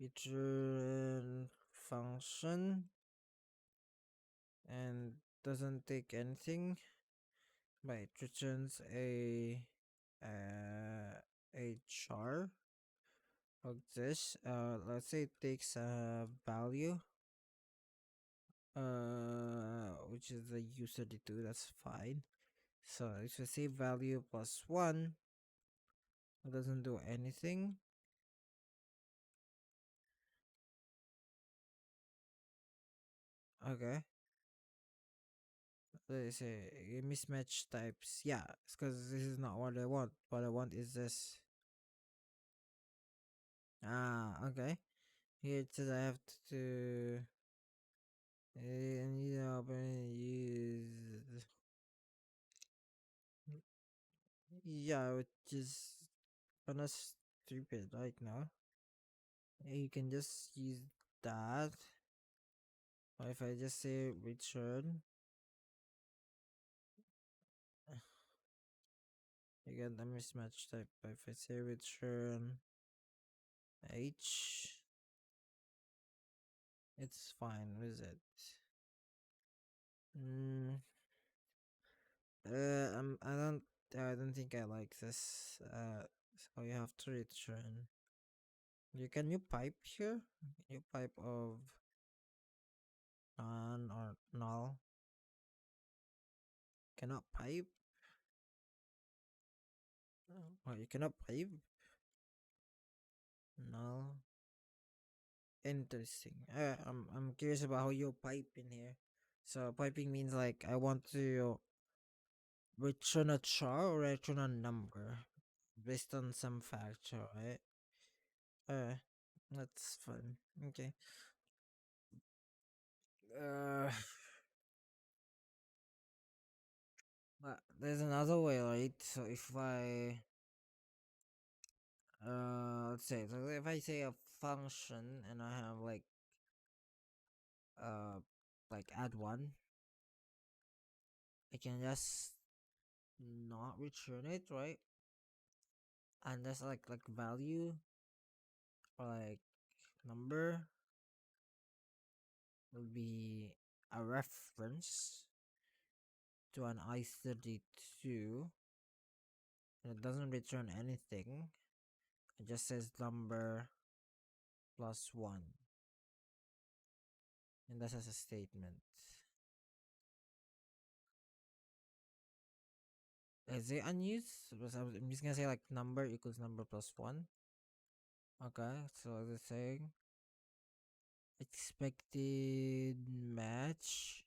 [SPEAKER 1] return function and doesn't take anything, but it returns uh, a char of this. Let's say it takes a value, which is the user2. That's fine. So if I say value plus 1, it doesn't do anything. Okay. They say mismatch types. Yeah, it's because this is not what I want. What I want is this. Okay. Here it says I have to need to open use. Yeah, which is kind of stupid right now. You can just use that. Or if I just say return, you get the mismatch type. But if I say return H, it's fine with it. Mm, I don't think I like this. So you have to return. Can you pipe here? Can you pipe of none or null? Cannot pipe? Oh, you cannot pipe? Null. Interesting. I'm curious about how you pipe in here. So piping means like I want to return a char or return a number based on some factor, right? That's fun. Okay. Uh, but there's another way, right? So if I let's say, so if I say a function and I have uh add one, I can just not return it, right? And that's like value or like number will be a reference to an i32, and it doesn't return anything. It just says number plus one, and that's as a statement. Is it unused? I'm just gonna say like number equals number plus one. Okay, so the saying expected match.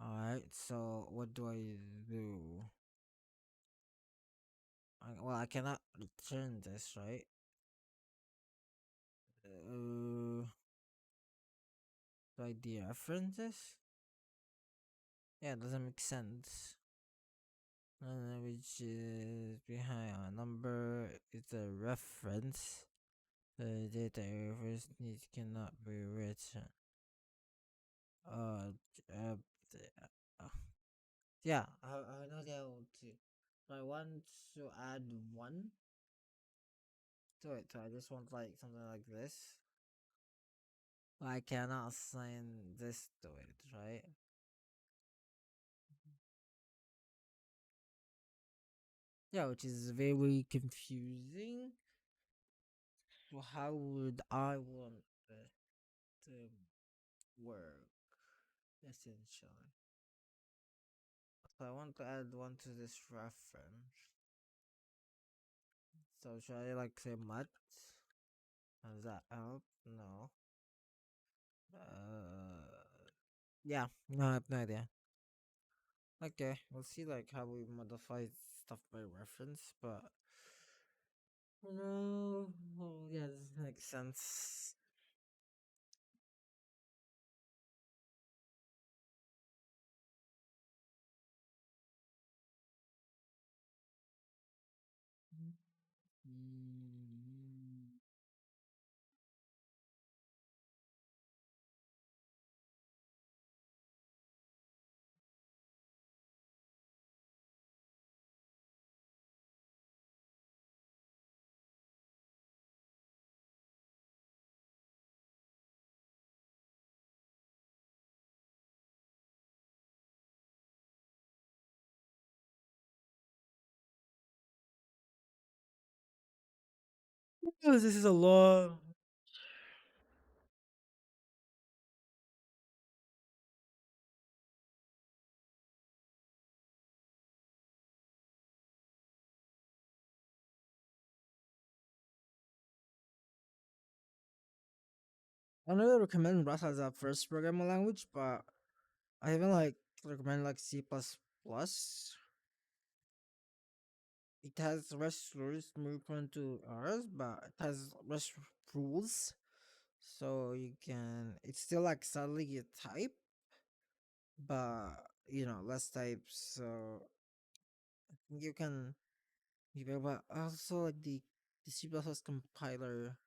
[SPEAKER 1] Alright, so what do I do? Well, I cannot return this, right? Do I dereference this? Yeah, it doesn't make sense. Which is behind a number is a reference. The data reference needs cannot be written. Uh, uh, uh, yeah, I know they want to. So I want to add one to it. So I just want like something like this. I cannot assign this to it, right? Yeah, which is very confusing. So how would I want it to work essentially? So I want to add one to this reference. So should I like say mut? Does that help? No. Yeah, no, I have no idea. Okay, we'll see like how we modify stuff by reference, but no, oh yeah, this makes sense. Mm. Oh, this is a lot. I don't really recommend Rust as a first programming language, but I even like recommend like C++. It has REST rules more prone to errors, but it has REST rules, so you can. It's still like sadly a type, but less types. So I think you can. But also like the C++ compiler,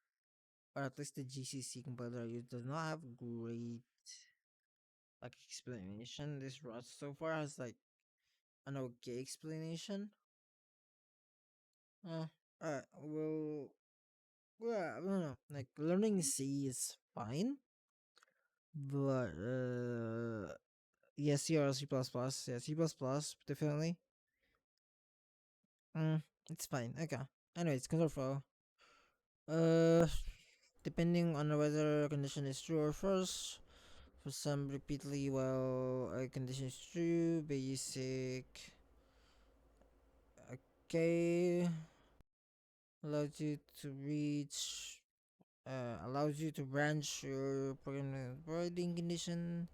[SPEAKER 1] or at least the GCC compiler, it does not have great like explanation. This Rust so far has like an okay explanation. Well, I don't know. Like learning C is fine, but yeah, C or C plus plus, yeah, C plus plus definitely. Mm, it's fine. Okay. Anyways, control flow. Uh, depending on whether a condition is true or false. For some repeatedly, while a condition is true, basic. Okay, allows you to reach. Allows you to branch your program providing condition.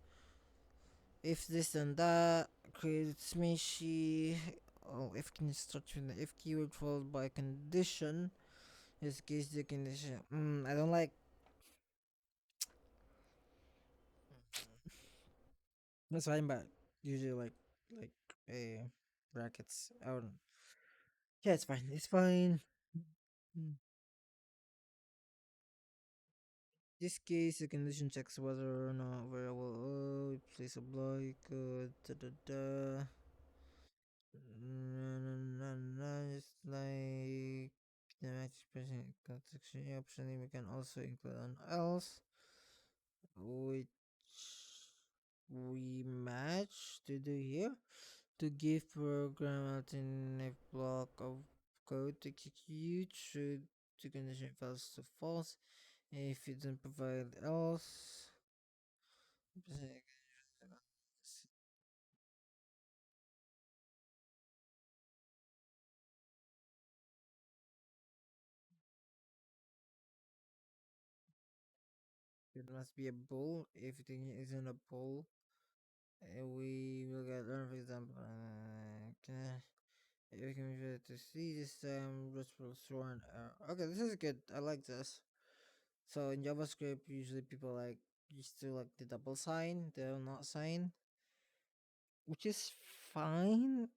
[SPEAKER 1] If this and that creates smashy. Oh, if can start with the if keyword followed by condition. In this case, the condition. I don't like. That's fine, but usually like brackets. Oh, yeah, it's fine. It's fine. Mm. This case, the condition checks whether or not variable. Oh, place a block. Da da da. It's like the match expression construction option. We can also include an else, which we match to do here to give program alternative block of code to execute should the condition fails to false. If it doesn't provide else, it must be a bull. If it isn't a bull, we will get learn for example. We can use it to see this just will throw an error. Okay, this is good. I like this. So in JavaScript, usually people like used to like the double sign, the not sign, which is fine,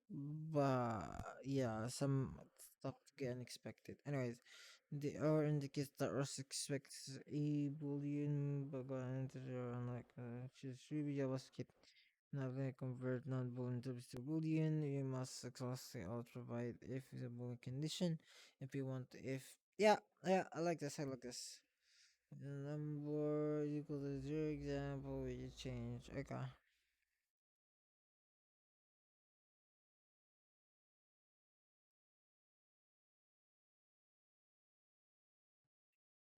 [SPEAKER 1] but yeah, some stuff get unexpected. Anyways, the error indicates that Rust expects a boolean, but got integer unlike choose Ruby JavaScript. Now gonna convert non-boolean types to boolean. You must exhaustively provide if is a boolean condition. If you want, if yeah, yeah, I like this. I like this. Number equal to zero example. We change. Okay.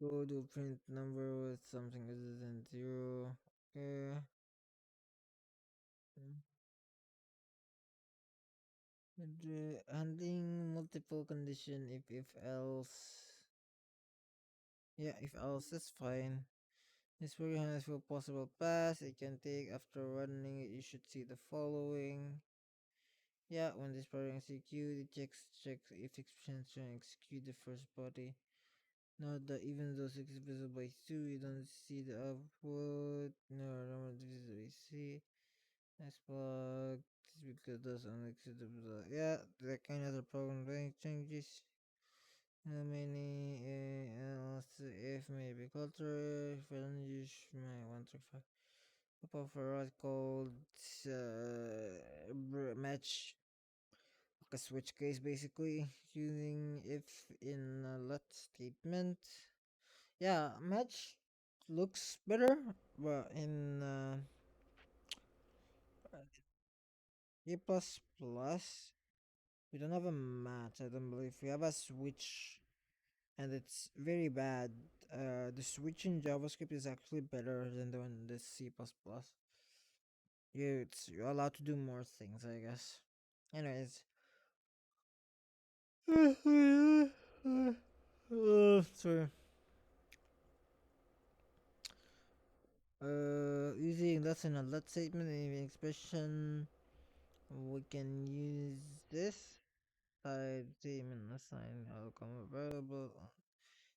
[SPEAKER 1] Go to print number with something other than zero. Okay. Handling multiple condition if else. Yeah, if else that's fine. This program has full possible paths it can take after running it. You should see the following. Yeah, when this program executes, it checks if expression can execute the first body. Note that even though 6 is visible by 2, you don't see the output. No, number divisible by C. Nice plug. This because those unacceptable. Yeah, that kind of the program doing changes. How many else if maybe culture values may want to find couple for what called match a switch case basically using if in a let statement. Yeah, match looks better, but in A plus plus we don't have a match. I don't believe we have a switch, and it's very bad. The switch in JavaScript is actually better than the one in the C plus plus. You're allowed to do more things, I guess. Anyways, sorry. Using that's in a let statement in expression, we can use this type statement assign outcome variable.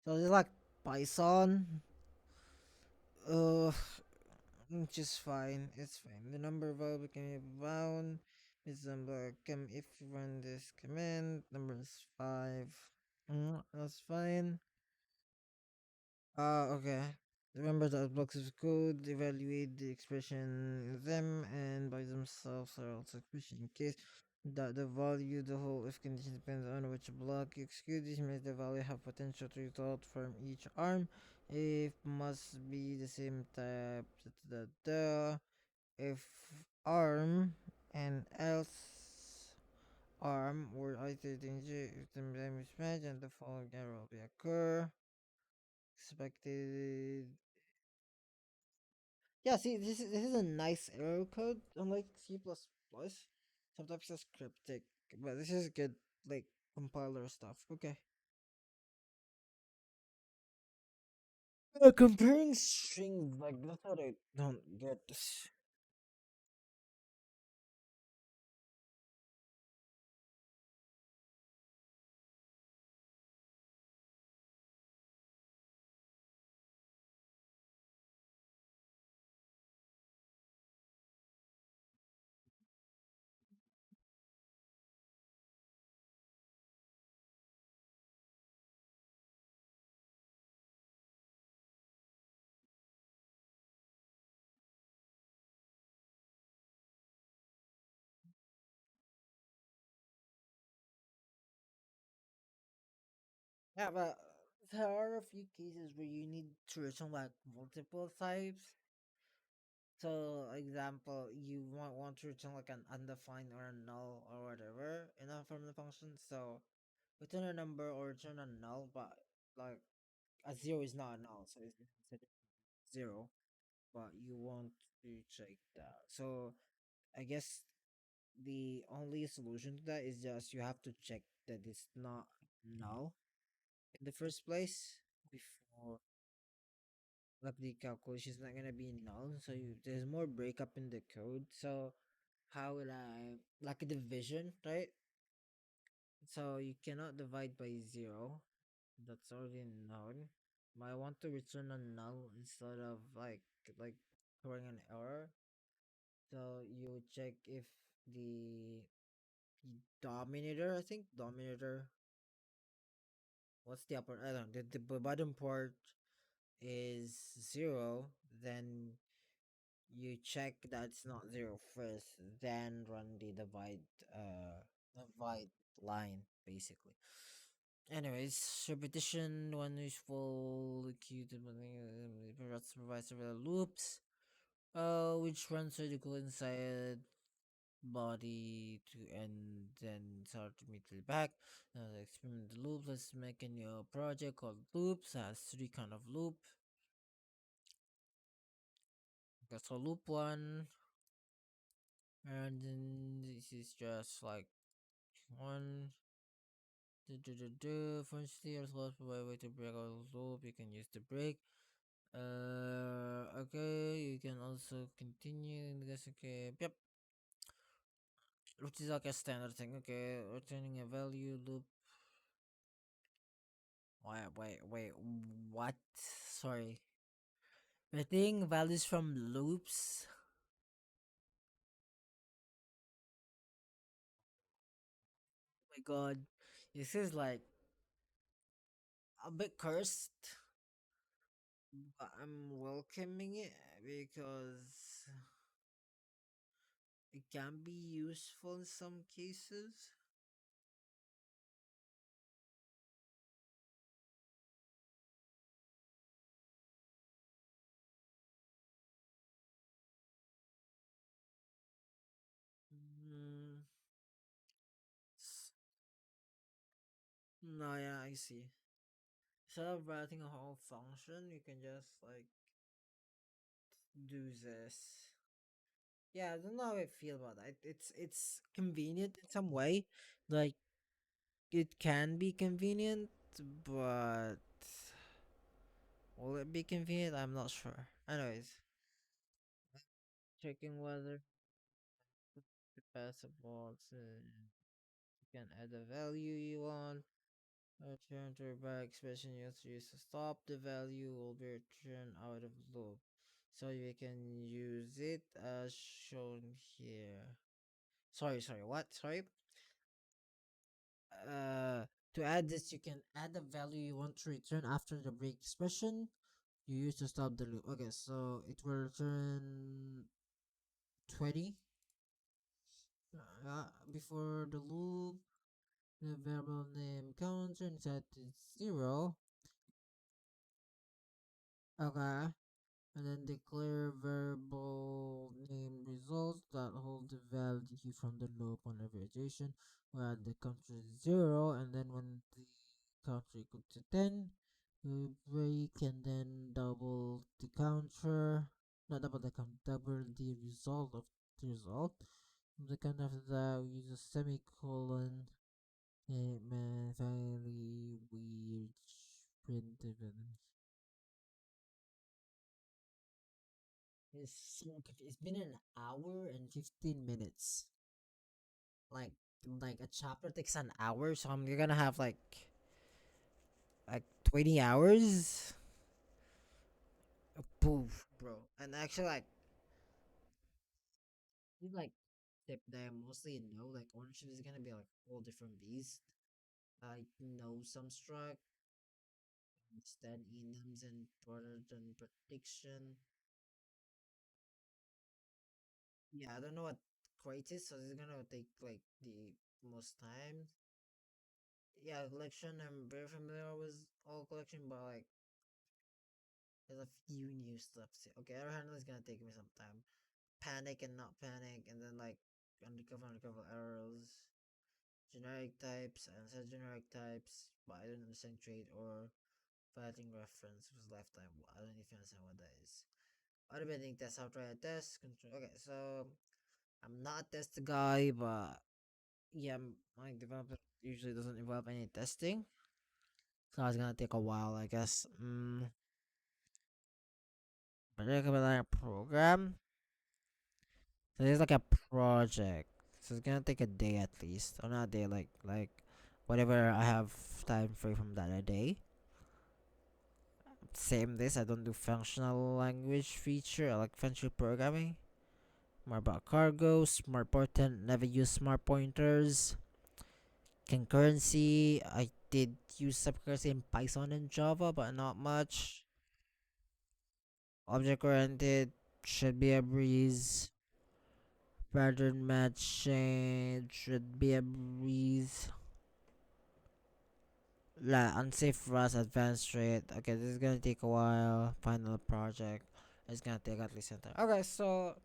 [SPEAKER 1] So it's like Python. Uh, which is fine. It's fine. The number variable can be bound. This number can if you run this command. Number is 5. That's fine. Okay. Remember that blocks of code evaluate the expression in them and by themselves are also expression in case that the value the whole if condition depends on which block you execute. This means the value have potential to result from each arm. If must be the same type. If arm and else arm were either danger if the damage match and the following error will be occur. Expected. Yeah, see, this is a nice error code, unlike C++. Sometimes it's cryptic, but this is good, like, compiler stuff. Okay. Comparing strings, like, that's what I don't get. Yeah, but there are a few cases where you need to return like multiple types. So, example, you want to return like an undefined or a null or whatever in a from the function. So, return a number or return a null, but like a zero is not a null, so it's considered zero. But you want to check that. So, I guess the only solution to that is just you have to check that it's not null in the first place before like the calculation is not gonna be null. So there's more breakup in the code. So how would I like a division, right? So you cannot divide by zero. That's already known. But I want to return a null instead of like throwing an error. So you would check if the dominator, I think dominator. What's the upper? I don't know. The bottom part is zero. Then you check that it's not zero first, then run the divide line basically. Anyways, repetition one useful key to provides several loops, which runs surgical inside body to and then start immediately back. The experiment loop. Let's make a new project called loops. Has three kind of loop. Okay, so loop one, and then this is just like one. Firstly, you're supposed to provide a way to break out of loop. You can use the break. Okay, you can also continue in this. Okay, yep, which is like a standard thing. Okay, returning a value loop. Wait, what? Sorry. Returning values from loops. Oh my god, this is like a bit cursed, but I'm welcoming it because it can be useful in some cases. Mm, no, yeah, I see. Instead of writing a whole function, you can just like do this. Yeah, I don't know how I feel about that. It's convenient in some way. Like it can be convenient, but will it be convenient? I'm not sure. Anyways, checking whether the passable. You can add the value you want. Return to back expression you use to stop the value will be returned out of loop. So you can use it as shown here. Sorry, what? Sorry. Uh, to add this, you can add the value you want to return after the break expression you use to stop the loop. Okay, so it will return 20 before the loop. The variable name counter and set to 0. Okay. And then declare variable name results that hold the value from the loop on every iteration, where the counter is 0, and then when the counter equals to 10, we break and then double the counter, not double the count, double the result of the result. The count after that, we use a semicolon, and finally we print the evidence. It's been an hour and 15 minutes. Like like a chapter takes an hour, so I'm gonna have like 20 hours. Poof, bro. And actually, you like tip that I mostly know like ownership is gonna be like all different beast. I know some struct, instead enums and broader than prediction. Yeah, I don't know what crate is, so it's gonna take like the most time. Yeah, collection. I'm very familiar with all collection, but like there's a few new stuff. Okay, Air handling is gonna take me some time. Panic and not panic, and then like undercover arrows, generic types, and said generic types, but I don't understand trade or fighting reference was lifetime. I don't even understand what that is. Automating test, how to try a test, control. Okay, so I'm not a test guy, but yeah, my developer usually doesn't involve any testing, so it's gonna take a while, I guess. Particular program. So it's like a project. So it's gonna take a day at least, or not a day, like whatever I have time free from that a day. Same this, I don't do functional language feature. I like functional programming. More about cargo, smart portent. Never use smart pointers. Concurrency. I did use some concurrency in Python and Java, but not much. Object oriented should be a breeze. Pattern matching should be a breeze. Unsafe Rust advanced rate. Okay, this is gonna take a while. Final project. It's gonna take at least some time. Okay, so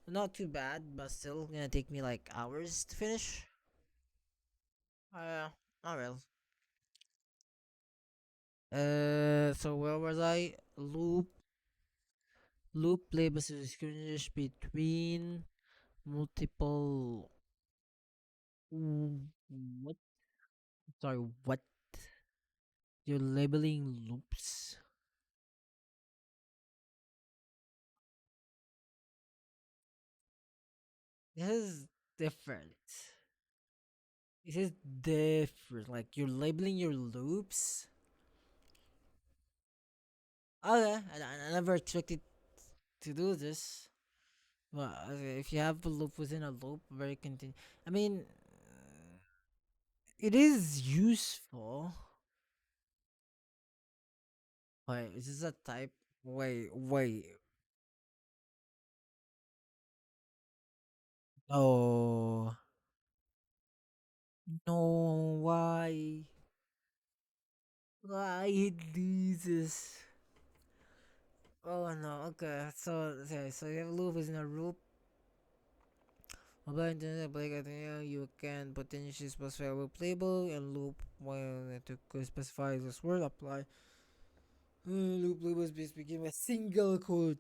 [SPEAKER 1] not too bad, but still gonna take me like hours to finish. Not real. So where was I? Loop labels is distinguish between multiple. What? Sorry, what? You're labeling loops. This is different. This is different. Like you're labeling your loops. Okay, I never expected to do this. But okay, if you have a loop within a loop, very continu. I mean, it is useful. Wait, is this a type? Wait. No, no. Why? Why it loses? Oh no. Okay, so you have a loop within a loop. Mobile internet like you can potentially specify a loop label and loop while to specify this word apply. Loop labels begin with single code.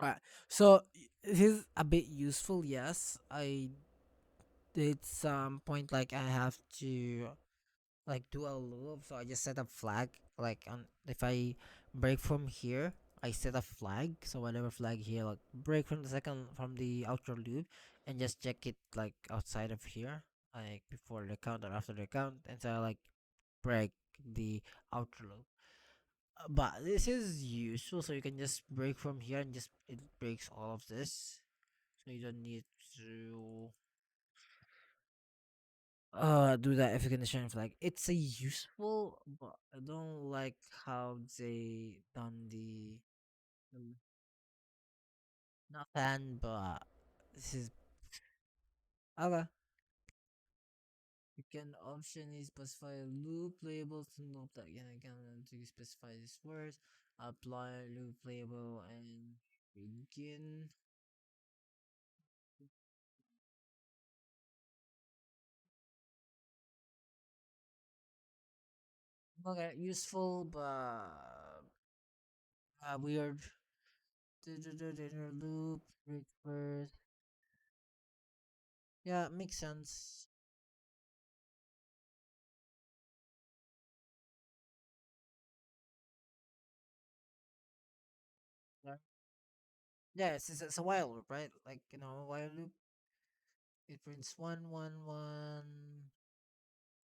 [SPEAKER 1] Alright, so it is a bit useful. Yes, I did some point like I have to like do a loop, so I just set a flag. Like if I break from here, I set a flag. So whatever flag here, like break from the outer loop, and just check it like outside of here, like before the count or after the count, and so I like break the outer loop. But this is useful, so you can just break from here and just it breaks all of this, so you don't need to do that if you can shine flag. It's a useful, but I don't like how they done the not fan, but this is okay. You can optionally specify a loop label to loop that again to specify these words. Apply loop label and begin. Okay, useful but weird. Loop, break first. Yeah, makes sense. Yeah, yeah, it's a while loop, right? Like a while loop. It prints 1 1 1,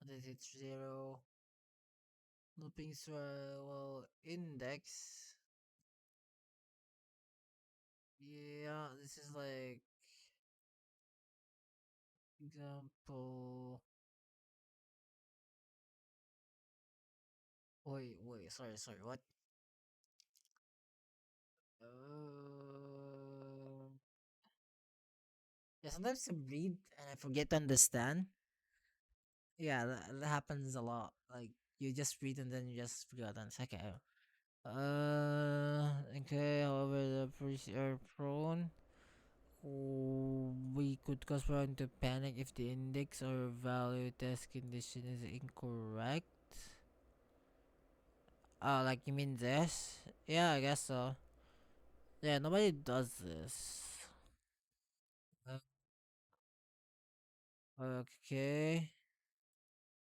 [SPEAKER 1] and then it's 0. Looping well index. Yeah, this is like example. Sorry, what? Uh, yeah, sometimes I read and I forget to understand. Yeah, that happens a lot. Like you just read and then you just forgot. And it's okay. Okay. However, the priests are prone. We could cause one to panic if the index or value test condition is incorrect. Oh, like you mean this? Yeah, I guess so. Yeah, nobody does this. Uh, Okay.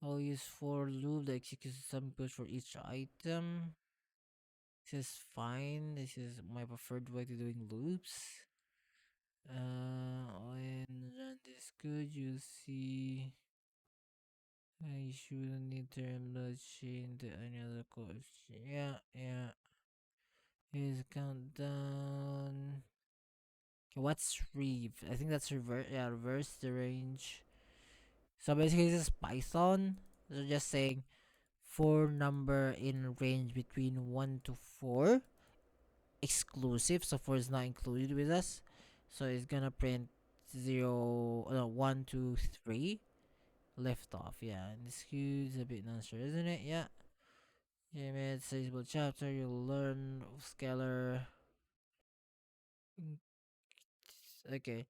[SPEAKER 1] I'll use for loop that executes some code for each item. This is fine. This is my preferred way to doing loops. When run this code, you see you shouldn't need terminal chain to any other code. Yeah, yeah. Here's countdown. Okay, what's rev? I think that's reverse. Yeah, reverse the range. So basically, this is Python. They're just saying for number in range between 1 to 4 exclusive, so 4 is not included with us, so it's gonna print 0 no 1 2 3 left off. Yeah, and this is a bit unsure, isn't it? Yeah. Yeah, man, it's a chapter. You'll learn scalar. Mm, okay.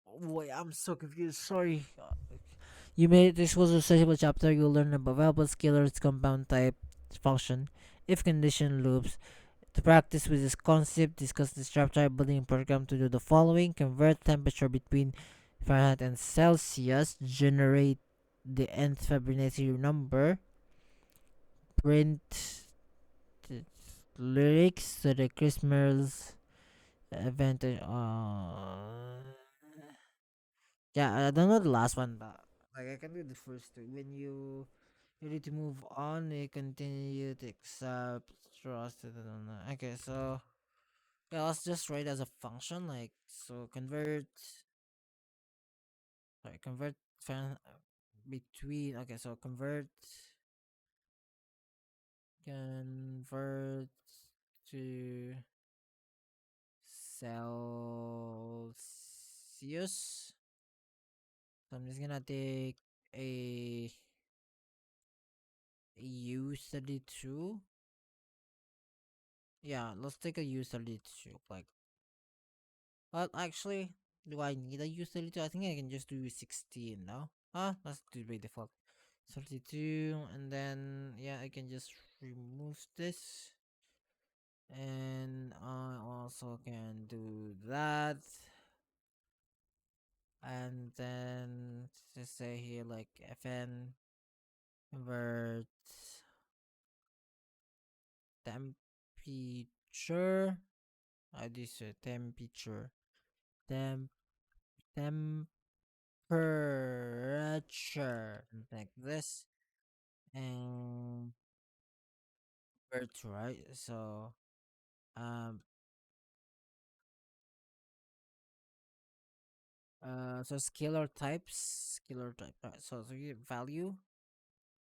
[SPEAKER 1] Wait, I'm so confused. Sorry. You made this was a searchable chapter. You'll learn about variable scalars, compound type, function, if condition loops. To practice with this concept, discuss the chapter building program to do the following: convert temperature between Fahrenheit and Celsius, generate the nth Fibonacci number, print the lyrics to the Christmas event. Yeah, I don't know the last one, but like I can do the first two. When you ready to move on, you continue to accept trust. I don't know. Okay, so yeah, let's just write as a function. Like so, convert between. Okay, so convert to Celsius. So I'm just gonna take a U32. Yeah, let's take a U32. Like, well, actually, do I need a U32? I think I can just do 16 now. Let's do by default. 32, and then, yeah, I can just remove this. And I also can do that. And then, just say here, like, fn convert temperature. This temperature. Temp temperature like this, and birds, right? So um so scalar type, right? So you get value,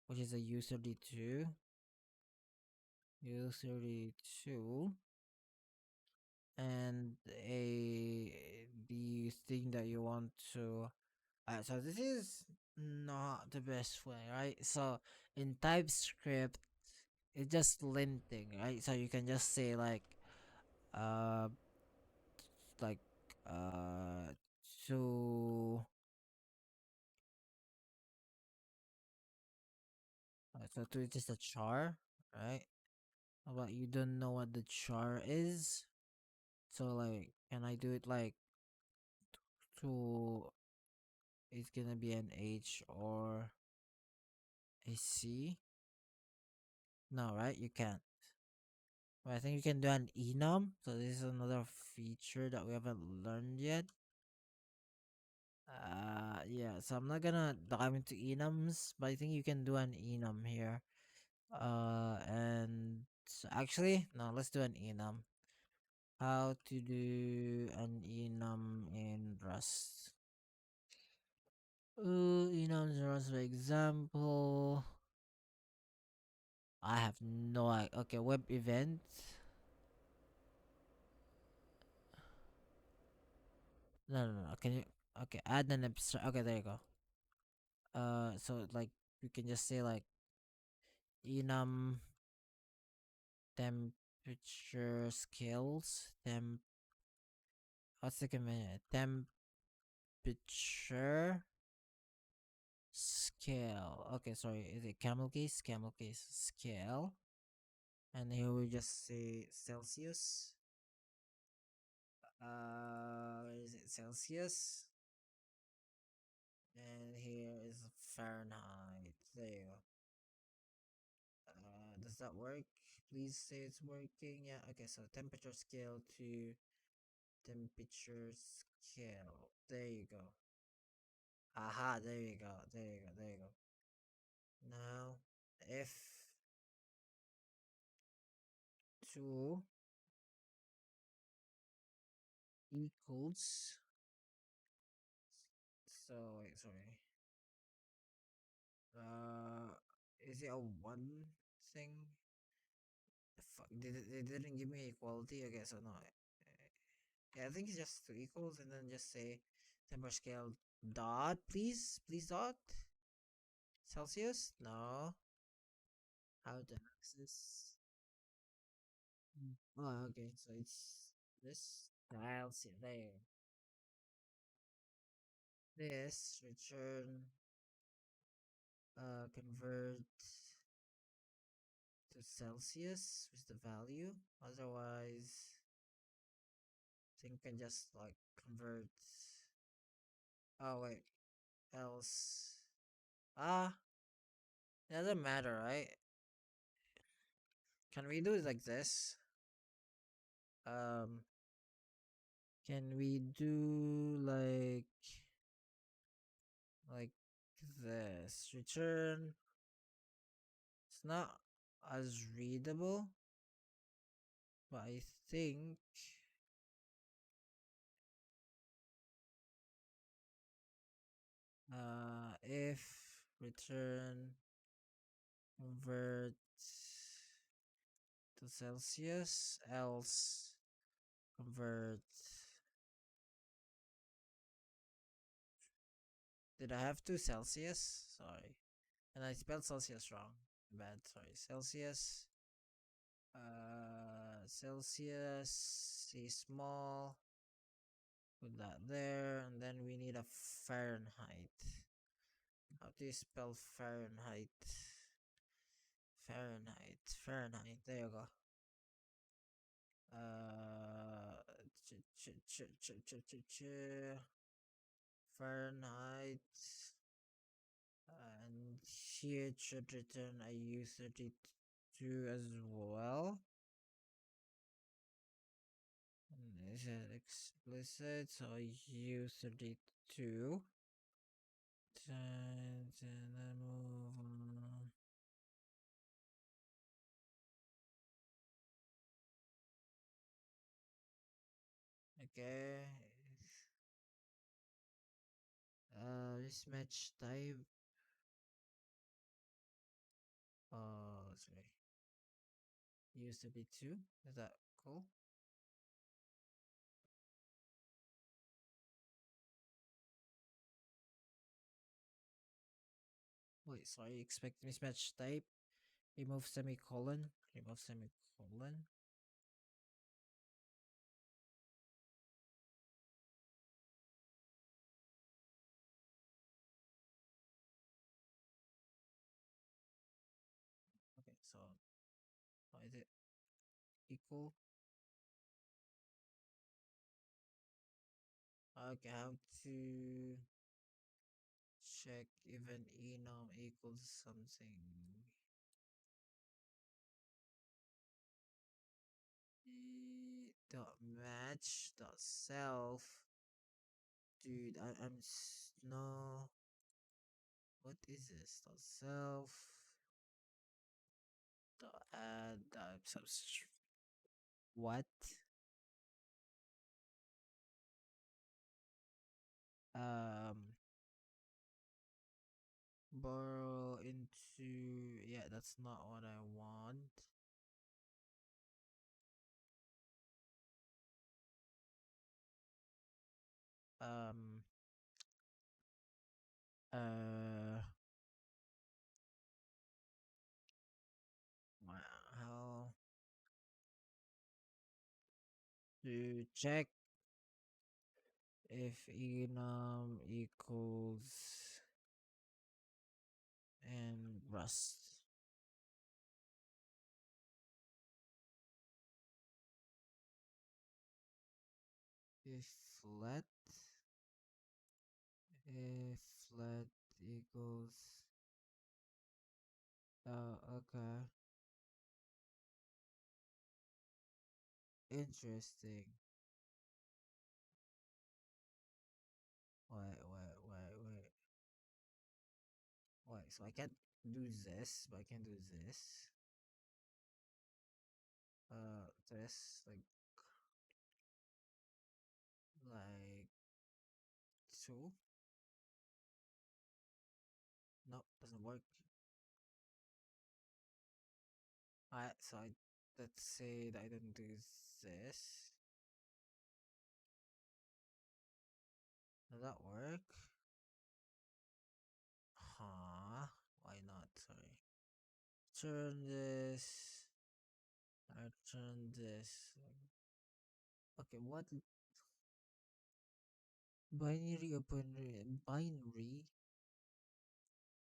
[SPEAKER 1] which is a u32 and a the thing that you want to. So this is not the best way, right? So in TypeScript, it's just linting, right? So you can just say uh like uh so so it's just a char, right? But you don't know what the char is. So like, can I do it like to? It's gonna be an H or a C. No, right? You can't. But I think you can do an enum. So this is another feature that we haven't learned yet. Yeah. So I'm not gonna dive into enums, but I think you can do an enum here. And actually, no, let's do an enum. How to do an enum in Rust? Enums in Rust, for example. I have no idea. Okay, web event. No, no, no. Can you? Okay, add an abstract. Okay, there you go. So like we can just say like enum temperature scales what's the command temperature scale. Okay, sorry, is it camel case scale, and here we just say Celsius. Is it Celsius? And here is Fahrenheit. There you go. Does that work? Please say it's working. Yeah, okay, so temperature scale to temperature scale. There you go. Aha, there you go. There you go. There you go. Now, if 2 equals. So, wait, sorry. Uh, is it a one thing? The fuck? They didn't give me equality? Okay, so no. Yeah, I think it's just 2 equals and then just say temperature scale dot, please? Please dot? Celsius? No. How to access? Oh, okay, so it's this Celsius. There. This return convert to Celsius with the value. Otherwise, I think I can just like convert. Oh wait, else. Ah, it doesn't matter, right? Can we do it like this? Um, can we do like this? Return. It's not as readable, but I think if return convert to Celsius, else convert. Did I have to Celsius? Sorry. And I spelled Celsius wrong. Bad, sorry. Celsius. Celsius is small. Put that there. And then we need a Fahrenheit. How do you spell Fahrenheit? Fahrenheit. There you go. Fahrenheit. And here it should return a U32 as well. And is it explicit? So U32. And then move on. Okay. Mismatch type. Oh, sorry. U32. Is that cool? Wait, sorry. Expect mismatch type. Remove semicolon. Remove semicolon. Okay, so how is it equal? Okay, I have to check if an enum equals something. Dot match dot self. Dude, no. What is this? Dot self. Dot add dot substitute. What? Um, borrow into. Yeah, that's not what I want. Um. to check if enum equals and rust. If flat equals okay, interesting. Wait, so I can't do this, but I can do this. This like so. No, doesn't work. Let's say that I didn't do this. Does that work? Huh? Why not? Sorry. Turn this. I turn this. Okay, what binary or binary? Binary?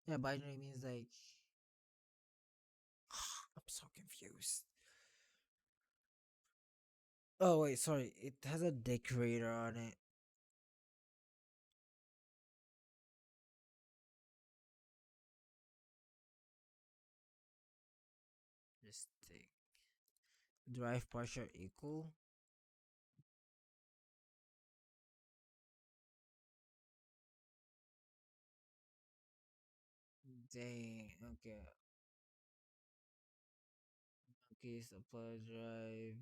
[SPEAKER 1] Yeah, binary means like. I'm so confused. Oh wait, sorry. It has a decorator on it. Just take drive partial equal. Dang. Okay. Okay. Supply drive.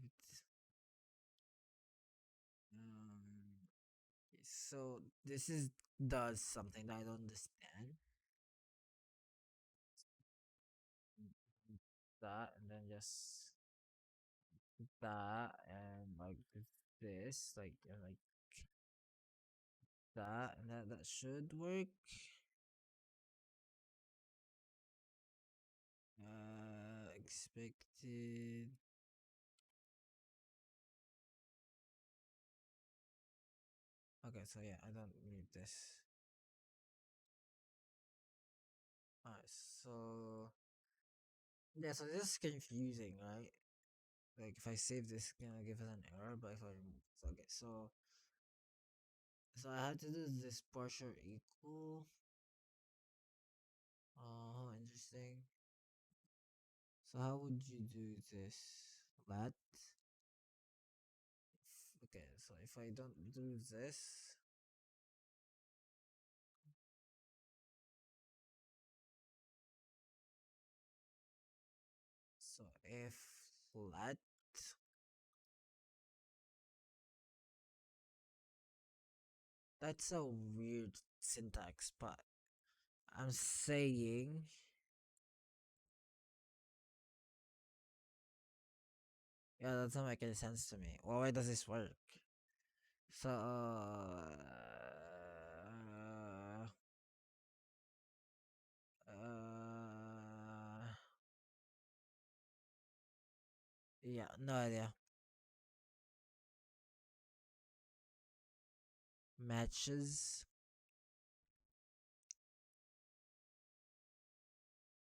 [SPEAKER 1] So this is does something that I don't understand. That and then just that and like this, like that, and that should work. Expected. Okay, so yeah, I don't need this. Alright, so yeah, so this is confusing, right? Like if I save this, it's gonna give us an error, but if I remove this, okay, so I had to do this partial equal. Oh, interesting. So how would you do this? Let okay, so if I don't do this, so if let that's a weird syntax, but I'm saying yeah, that doesn't make any sense to me. Well, why does this work? So yeah, no idea. Matches.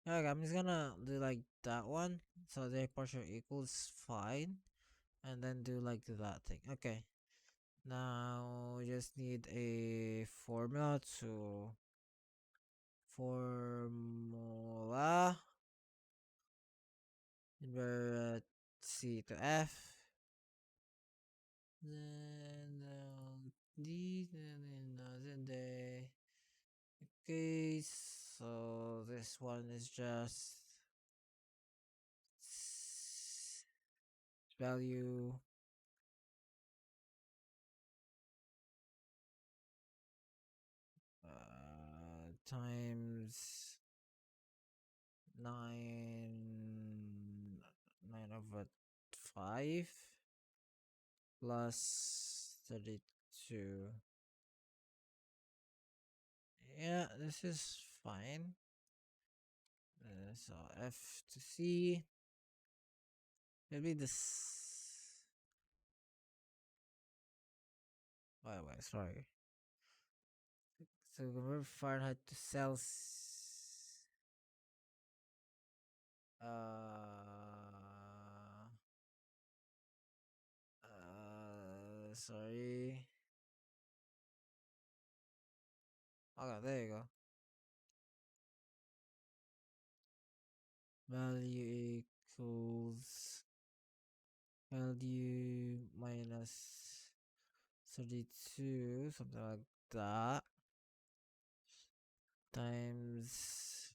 [SPEAKER 1] Okay, I'm just gonna do like that one. So the partial equals fine. And then do like that thing. Okay. Now we just need a formula to formula invert C to F. Then D then the okay, so this one is just value times 9 over 5 plus 32. Yeah, this is fine. So F to C. Maybe this. By the way, sorry. So convert Fahrenheit to Celsius. Sorry. Okay, there you go. Value equals value minus 32, something like that, times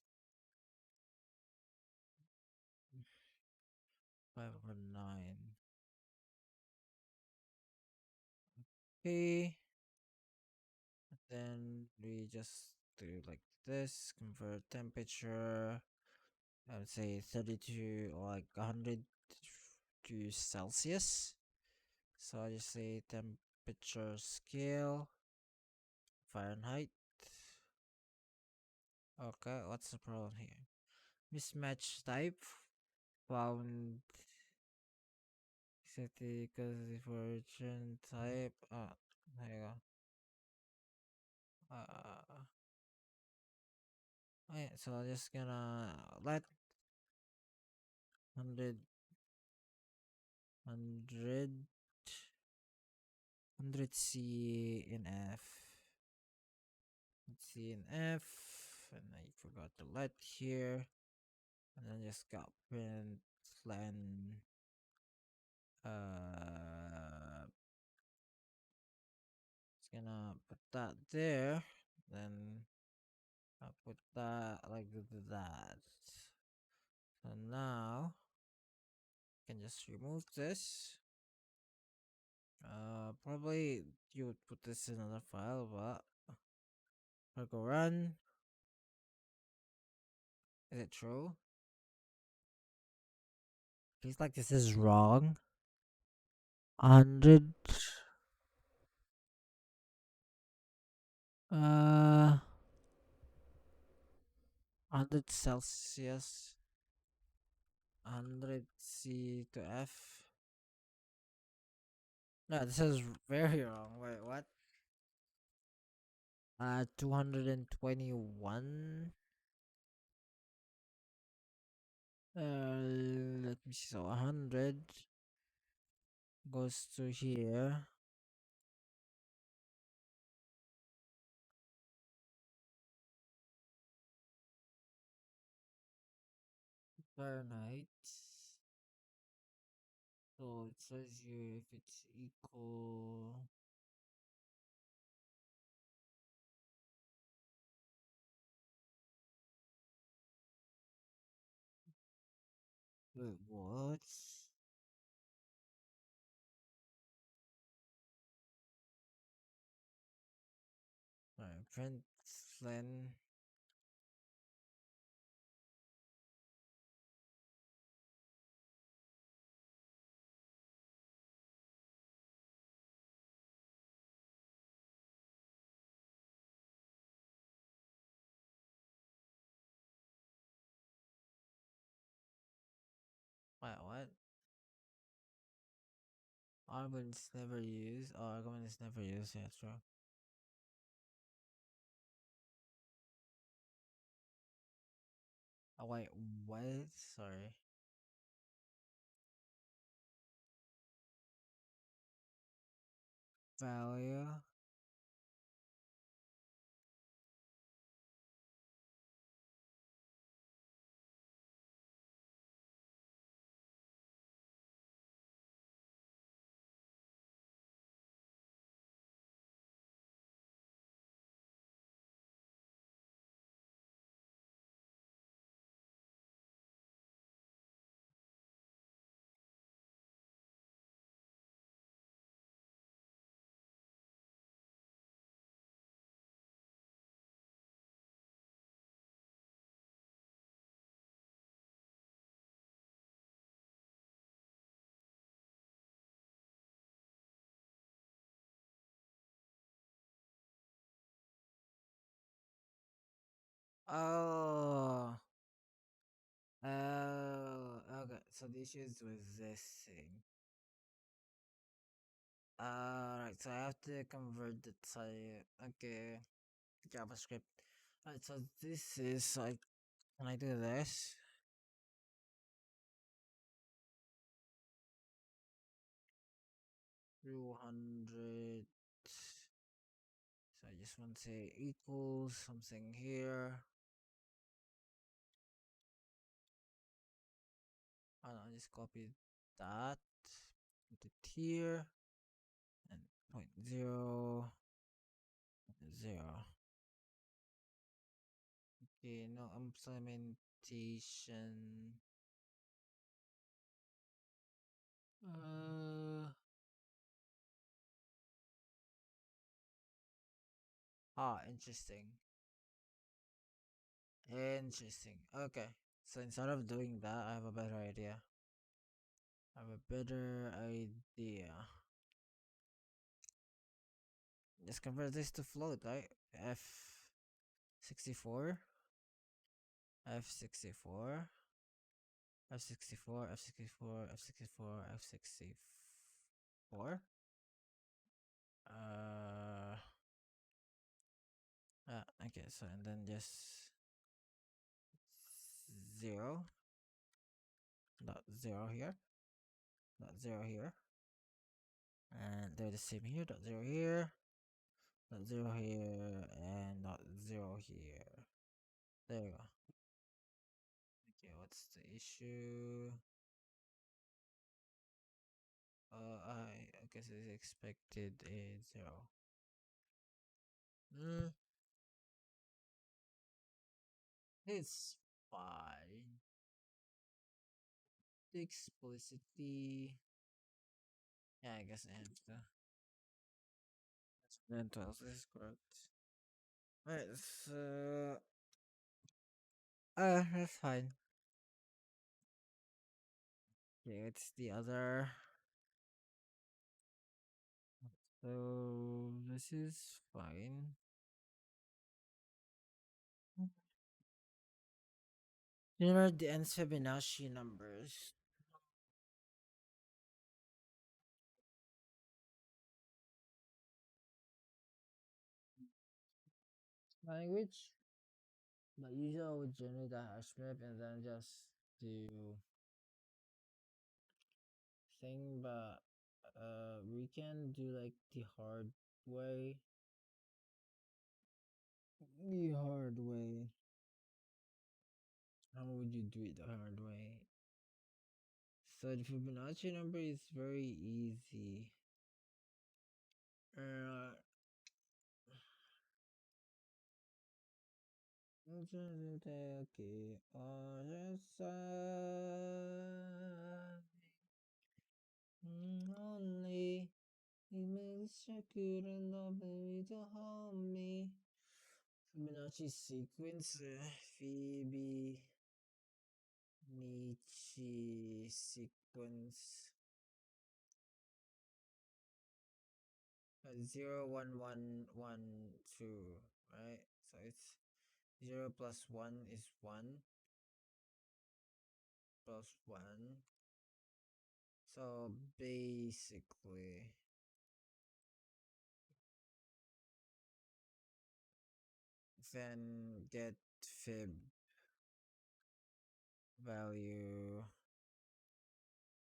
[SPEAKER 1] 509. Okay, then we just do like this, convert temperature, I would say 32 or like 100 to Celsius. So I just say temperature scale, Fahrenheit. Okay, what's the problem here? Mismatch type found city because for return type. There you go. Yeah, so I'm just gonna let 100 C in F. Let's see in F, and I forgot to let here, and then just got print len. Just gonna put that there, then I'll put that like that. So now I can just remove this. Probably you would put this in another file, but I'll go run. Is it true? Feels like this is wrong. 100. 100 Celsius. 100 C to F. No, this is very wrong. Wait, what? 221. Let me see. So 100 goes to here. Fahrenheit. So it says here if it's equal. Wait, what? Alright, print len. Wait, what? Arguments never used. Oh, argument is never used. Yeah, true. Oh, wait, what? Sorry. Value. Oh. Oh. Okay. So the issue is with this thing. Right, so I have to convert the type. Okay, JavaScript. Right, so this is like, when I do this, 200. So I just want to say equals something here. And I'll just copy that, put it here, and point 0, 0. Okay, no implementation. Uh, Interesting. Interesting. Okay. So instead of doing that, I have a better idea. I have a better idea. Just convert this to float, right? F64, F64, F64, F64, F64, F64. Uh, okay, so and then just 0, dot 0 here, dot 0 here, and they're the same here, dot 0 here, dot 0 here, and dot 0 here. There you go. Okay, what's the issue? I guess it's expected a 0. Mm, it's fine. The explicitly. Yeah, I guess I have to. Then 12 is correct. Alright, so. That's fine. Okay, it's the other. So, this is fine. Generate the nth Fibonacci numbers. Language? But usually I would generate a hash map and then just do thing, but we can do like the hard way. The hard way. How would you do it the hard way? So the Fibonacci number is very easy. Uh, okay. Only Imelda couldn't love me to harm me. Fibonacci sequence, Phoebe Nietzsche sequence, 0 1 1 1 2, right? So it's 0 plus 1 is 1 plus 1. So basically, then get fib value,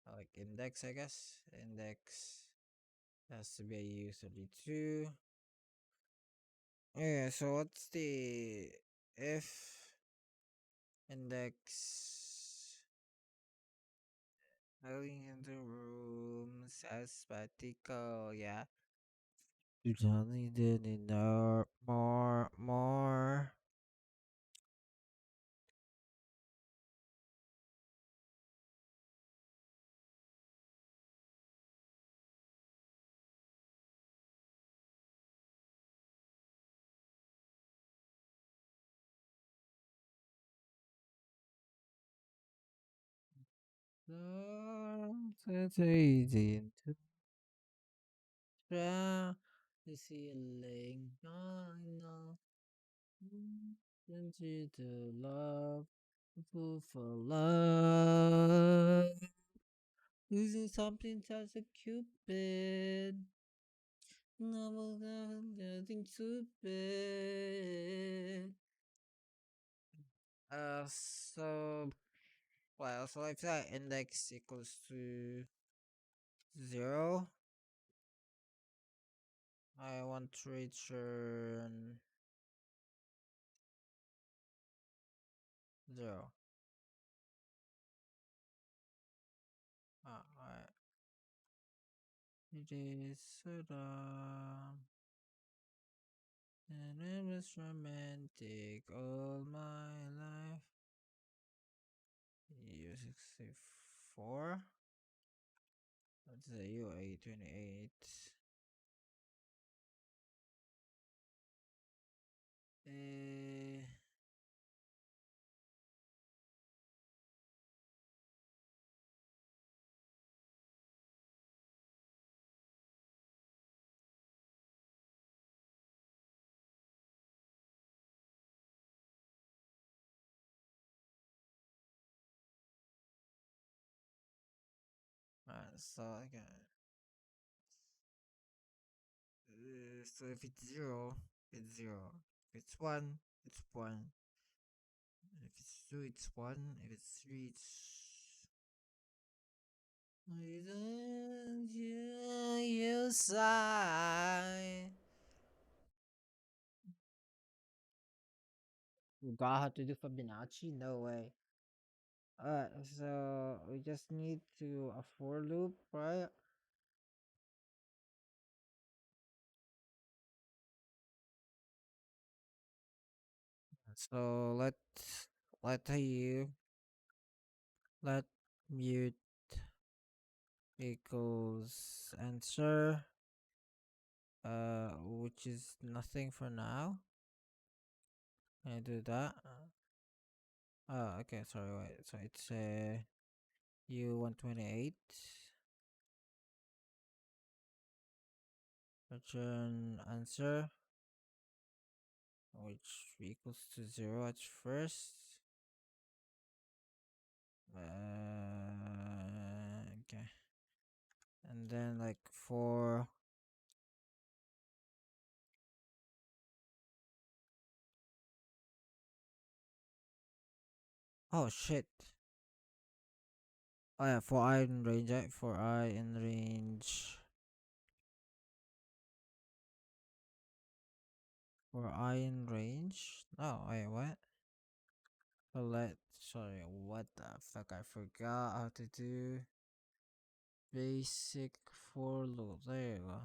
[SPEAKER 1] like index, I guess. Index has to be a U32. Yeah, so what's the if index going into rooms as particle, yeah. You only didn't know more. No, it's easy to try the ceiling. I know. Into the love, fool for love. Losing something as a cupid. Nothing too bad. So well, so if that index equals to 0, I want to return 0. Alright. It is so dumb. And it was romantic all my life. U64. That's a U828. Uh, so again, so if it's 0, it's 0. If it's 1, it's 1. If it's 2, it's 1. If it's 3, it's. Why don't you sigh? You got how to do Fibonacci? No way. Alright, so we just need to a for loop, right? So let you let mute equals answer, which is nothing for now. Can I do that? Oh, okay. Sorry, wait. So it's U128. Return answer, which equals to 0 at first. Okay. And then like for oh shit. Oh yeah, for I in range, for I in range. For I in range? No, wait, what? Sorry, what the fuck? I forgot how to do basic for loop. There you go.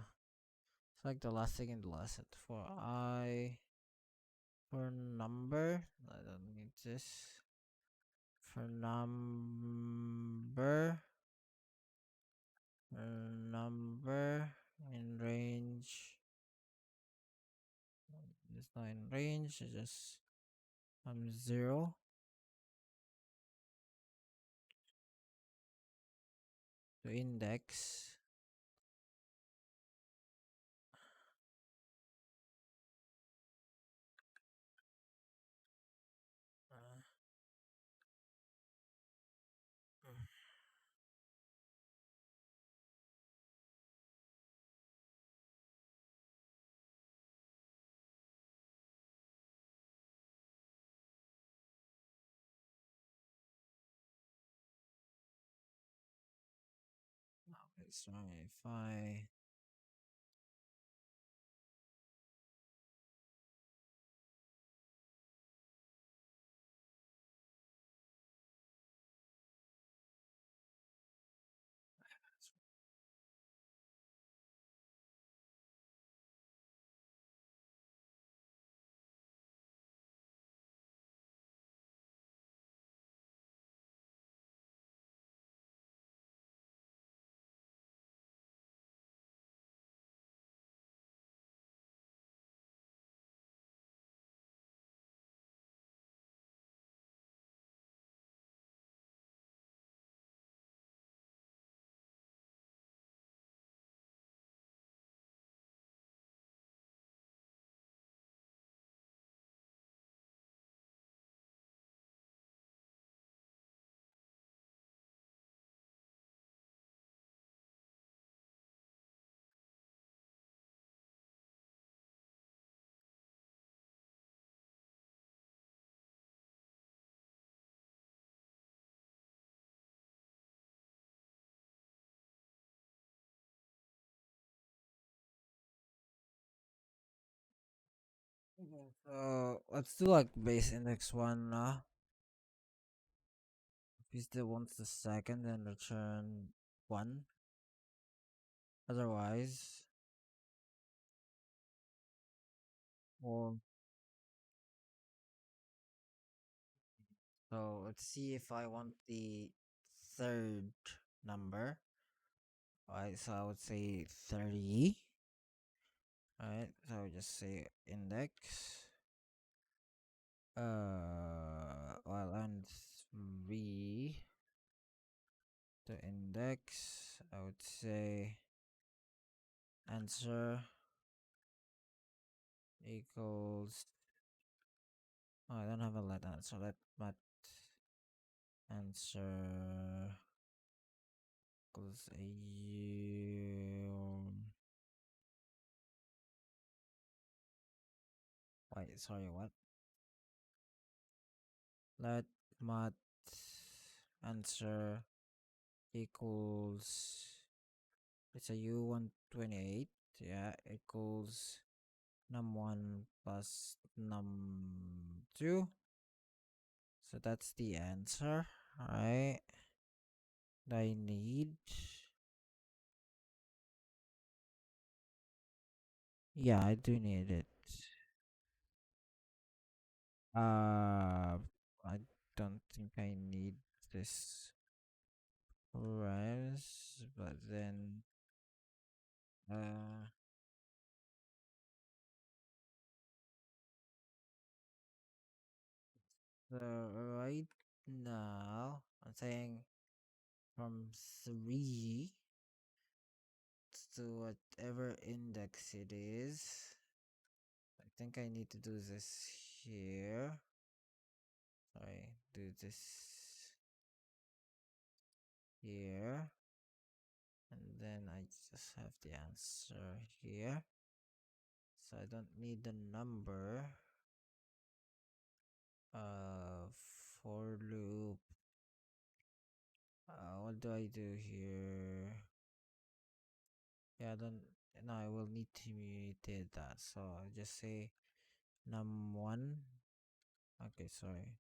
[SPEAKER 1] It's like the last thing in the lesson. For I, for number, I don't need this. For number in range. It's not in range. It's just 0. To index. Uh, sorry if I So let's do like base index one. If he still wants the second, then return one. Otherwise, or so let's see if I want the third number. Alright, so I would say 30. Alright, so I would just say index. Well, and 3. The index, I would say answer equals. Oh, I don't have a let answer. Let answer equals a wait, sorry, what? Let mat answer equals it's a U128, yeah, equals num1 plus num2. So that's the answer, right? I need. Yeah, I do need it. I don't think I need this rise, but then uh, so right now I'm saying from 3 to whatever index it is. I think I need to do this here. Sorry, do this here. And then I just have the answer here. So I don't need the number. For loop. What do I do here? Yeah, I don't. No, I will need to mutate that. So I'll just say num1. Okay, sorry.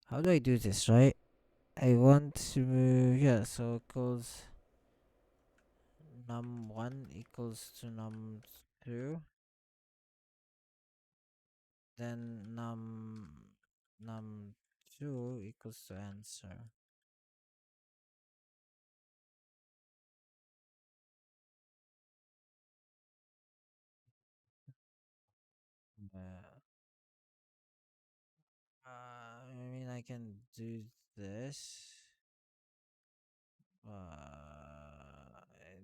[SPEAKER 1] How do I do this, right? I want to, yeah, so equals num1 equals to num2. Then num2 equals to answer. Uh, I mean, I can do this. It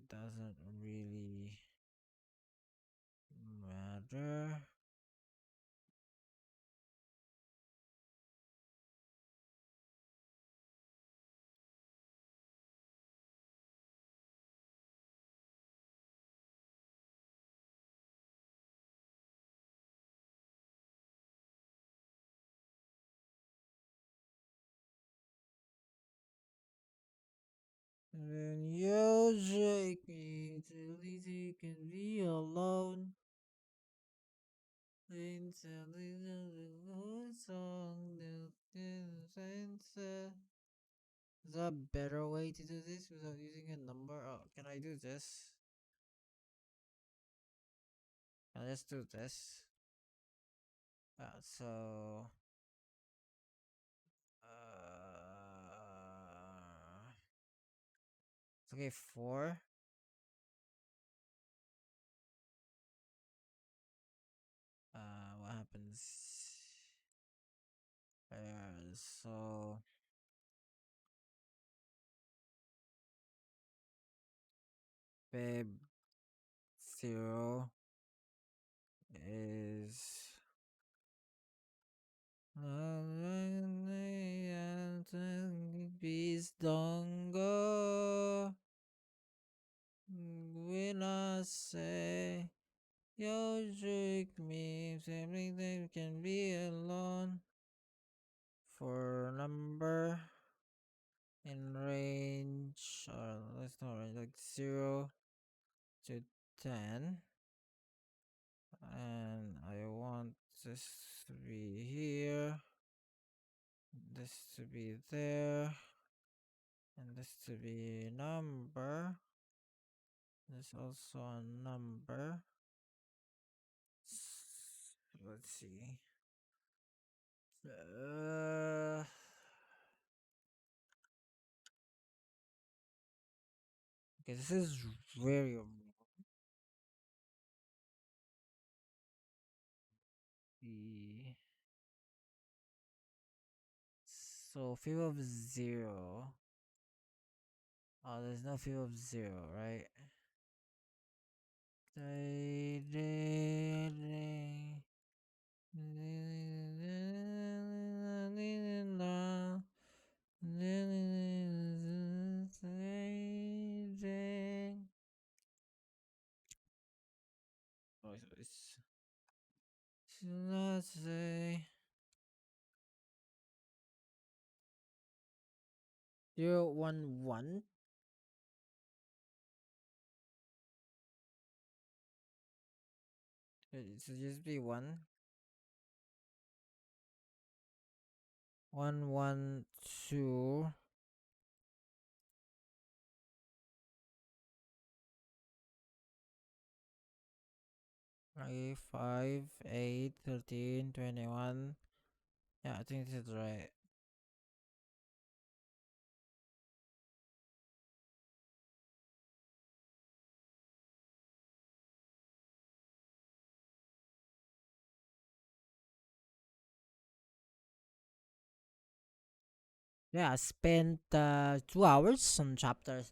[SPEAKER 1] doesn't really matter. When you shake me till easy can be alone. Until the song is there a better way to do this without using a number? Oh, can I do this? Can I just do this? So okay, 4. What happens? So fib 0 is Peace don't go when I say you trick me, something that can be alone for number in range, or let's not range, like 0 to 10, and I want this to be here, this to be there, and this to be number. This also a number. Let's see. Uh, okay, this is very the so figure of zero. Oh, there's no figure of zero, right? Oh, let's say 011. It should just be 112. Okay, 5, 8, 13, 21. Yeah, I think this is right. Yeah, I spent 2 hours on chapters.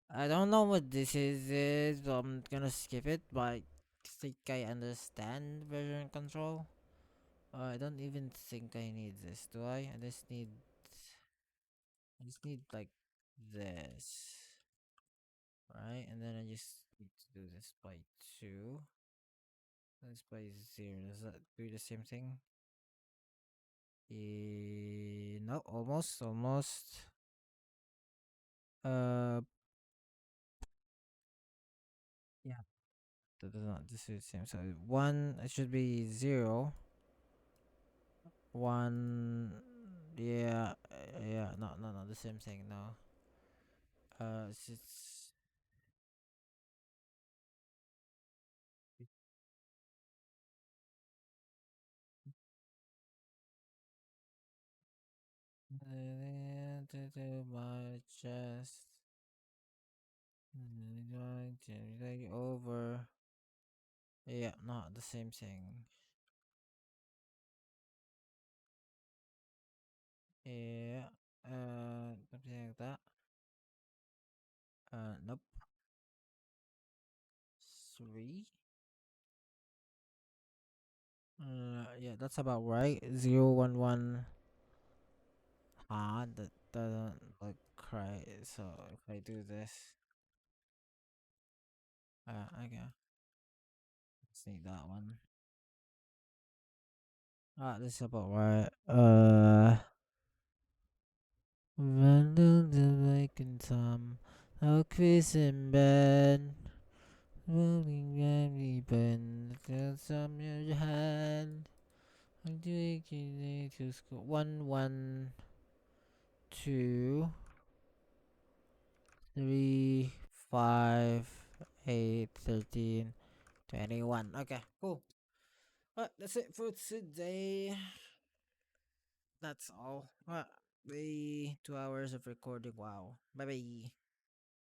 [SPEAKER 1] I don't know what this is, but I'm gonna skip it, but I think I understand version control. I don't even think I need this, do I? I just need like this, right? And then I just need to do this by 2. This by 0. Does that do the same thing? No, almost. Uh, yeah. That does not. This is the same. So 1. It should be 0. 1. Yeah. Yeah. No. No. No. The same thing. No. It's to my chest. Over. Yeah. Not the same thing. Yeah. Something like that. Nope. 3. Yeah, that's about right. 011. Ah, that doesn't look right. So if I do this, okay, let's need that one. This is about right. Random the vacant time. No quiz in bed. Rolling every pen. Got some in your hand. I'm doing it to school. 1, 1, 2, 3, 5, 8, 13, 21. Okay, cool. That's it for today. That's all. The 2 hours of recording. Wow. Bye bye.